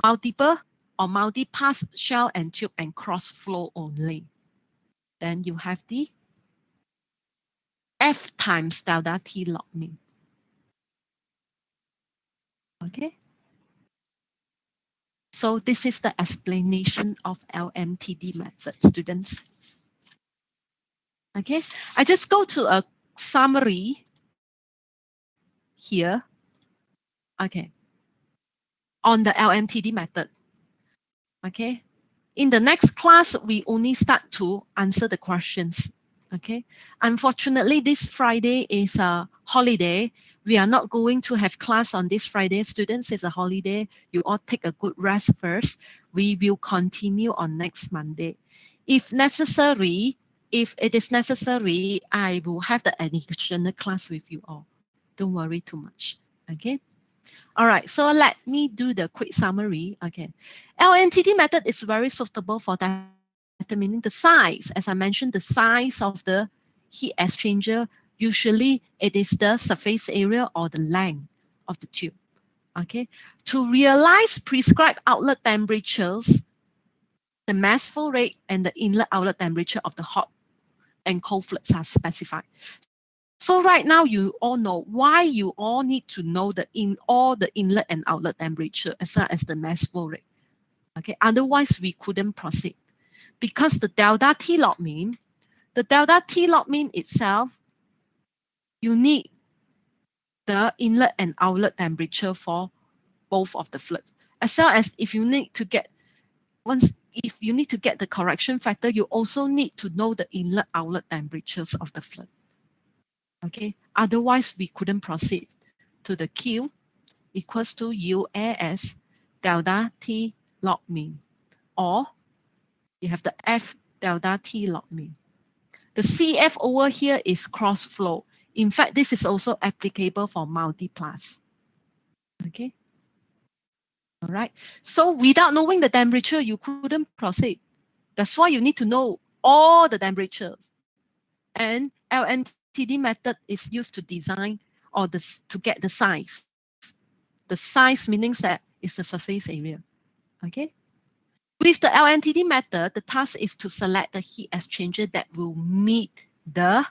multiple or multi-pass shell and tube and cross flow only. Then you have the F times delta T log mean. Okay. So this is the explanation of LMTD method, students. Okay, I just go to a summary here. Okay, on the LMTD method. Okay, in the next class, we only start to answer the questions. Okay, unfortunately, this Friday is a holiday. We are not going to have class on this Friday. Students, it's a holiday. You all take a good rest first. We will continue on next Monday. If necessary, if it is necessary, I will have the additional class with you all. Don't worry too much. Okay. All right, so let me do the quick summary. Okay, LNTD method is very suitable for determining the size. As I mentioned, the size of the heat exchanger, usually it is the surface area or the length of the tube. Okay, to realize prescribed outlet temperatures, the mass flow rate and the inlet outlet temperature of the hot and cold fluids are specified. So right now, you all know why you all need to know the inlet and outlet temperature as well as the mass flow rate. Okay, otherwise we couldn't proceed because the delta T log mean, itself, you need the inlet and outlet temperature for both of the fluids, as well as if you need to get the correction factor, you also need to know the inlet outlet temperatures of the fluid. Okay, otherwise we couldn't proceed to the Q equals to UAS delta T log mean, or you have the F delta T log mean. The CF over here is cross flow. In fact, this is also applicable for multi-pass. Okay. All right. So without knowing the temperature, you couldn't proceed. That's why you need to know all the temperatures. And LNTD method is used to design or to get the size. The size meaning that is the surface area. Okay. With the LNTD method, the task is to select the heat exchanger that will meet the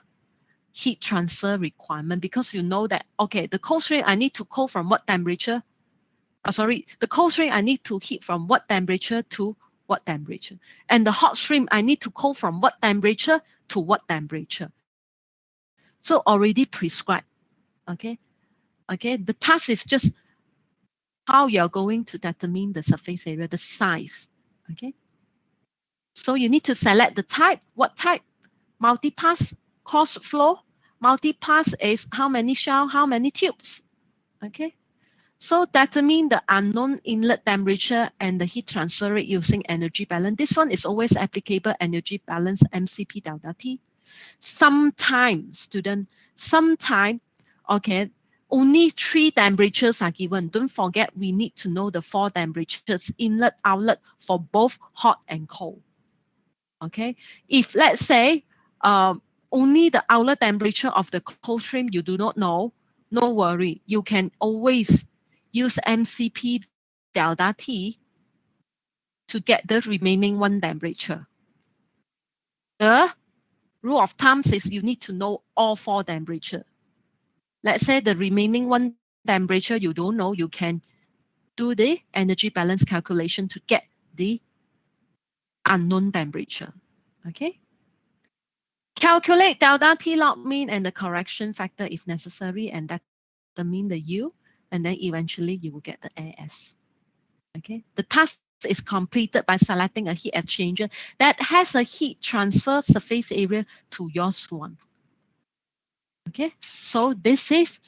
heat transfer requirement, because you know that, okay, the cold stream I need to cool from what temperature? The cold stream I need to heat from what temperature to what temperature? And the hot stream I need to cool from what temperature to what temperature? So already prescribed. Okay. Okay. The task is just how you're going to determine the surface area, the size. Okay. So you need to select the type. What type? Multi-pass, cross flow. Multi-pass is how many shell, how many tubes. Okay. So determine the unknown inlet temperature and the heat transfer rate using energy balance. This one is always applicable, energy balance, MCP delta T. Sometimes, okay, only 3 temperatures are given. Don't forget, we need to know the 4 temperatures, inlet, outlet, for both hot and cold. Okay, if let's say only the outlet temperature of the cold stream you do not know, no worry. You can always use MCP delta T to get the remaining one temperature. The rule of thumb is you need to know all four temperature. Let's say the remaining one temperature you don't know, you can do the energy balance calculation to get the unknown temperature. Okay. Calculate delta T log mean and the correction factor if necessary, and determine the U, and then eventually you will get the AS. Okay. The task is completed by selecting a heat exchanger that has a heat transfer surface area to your swan. Okay. So this is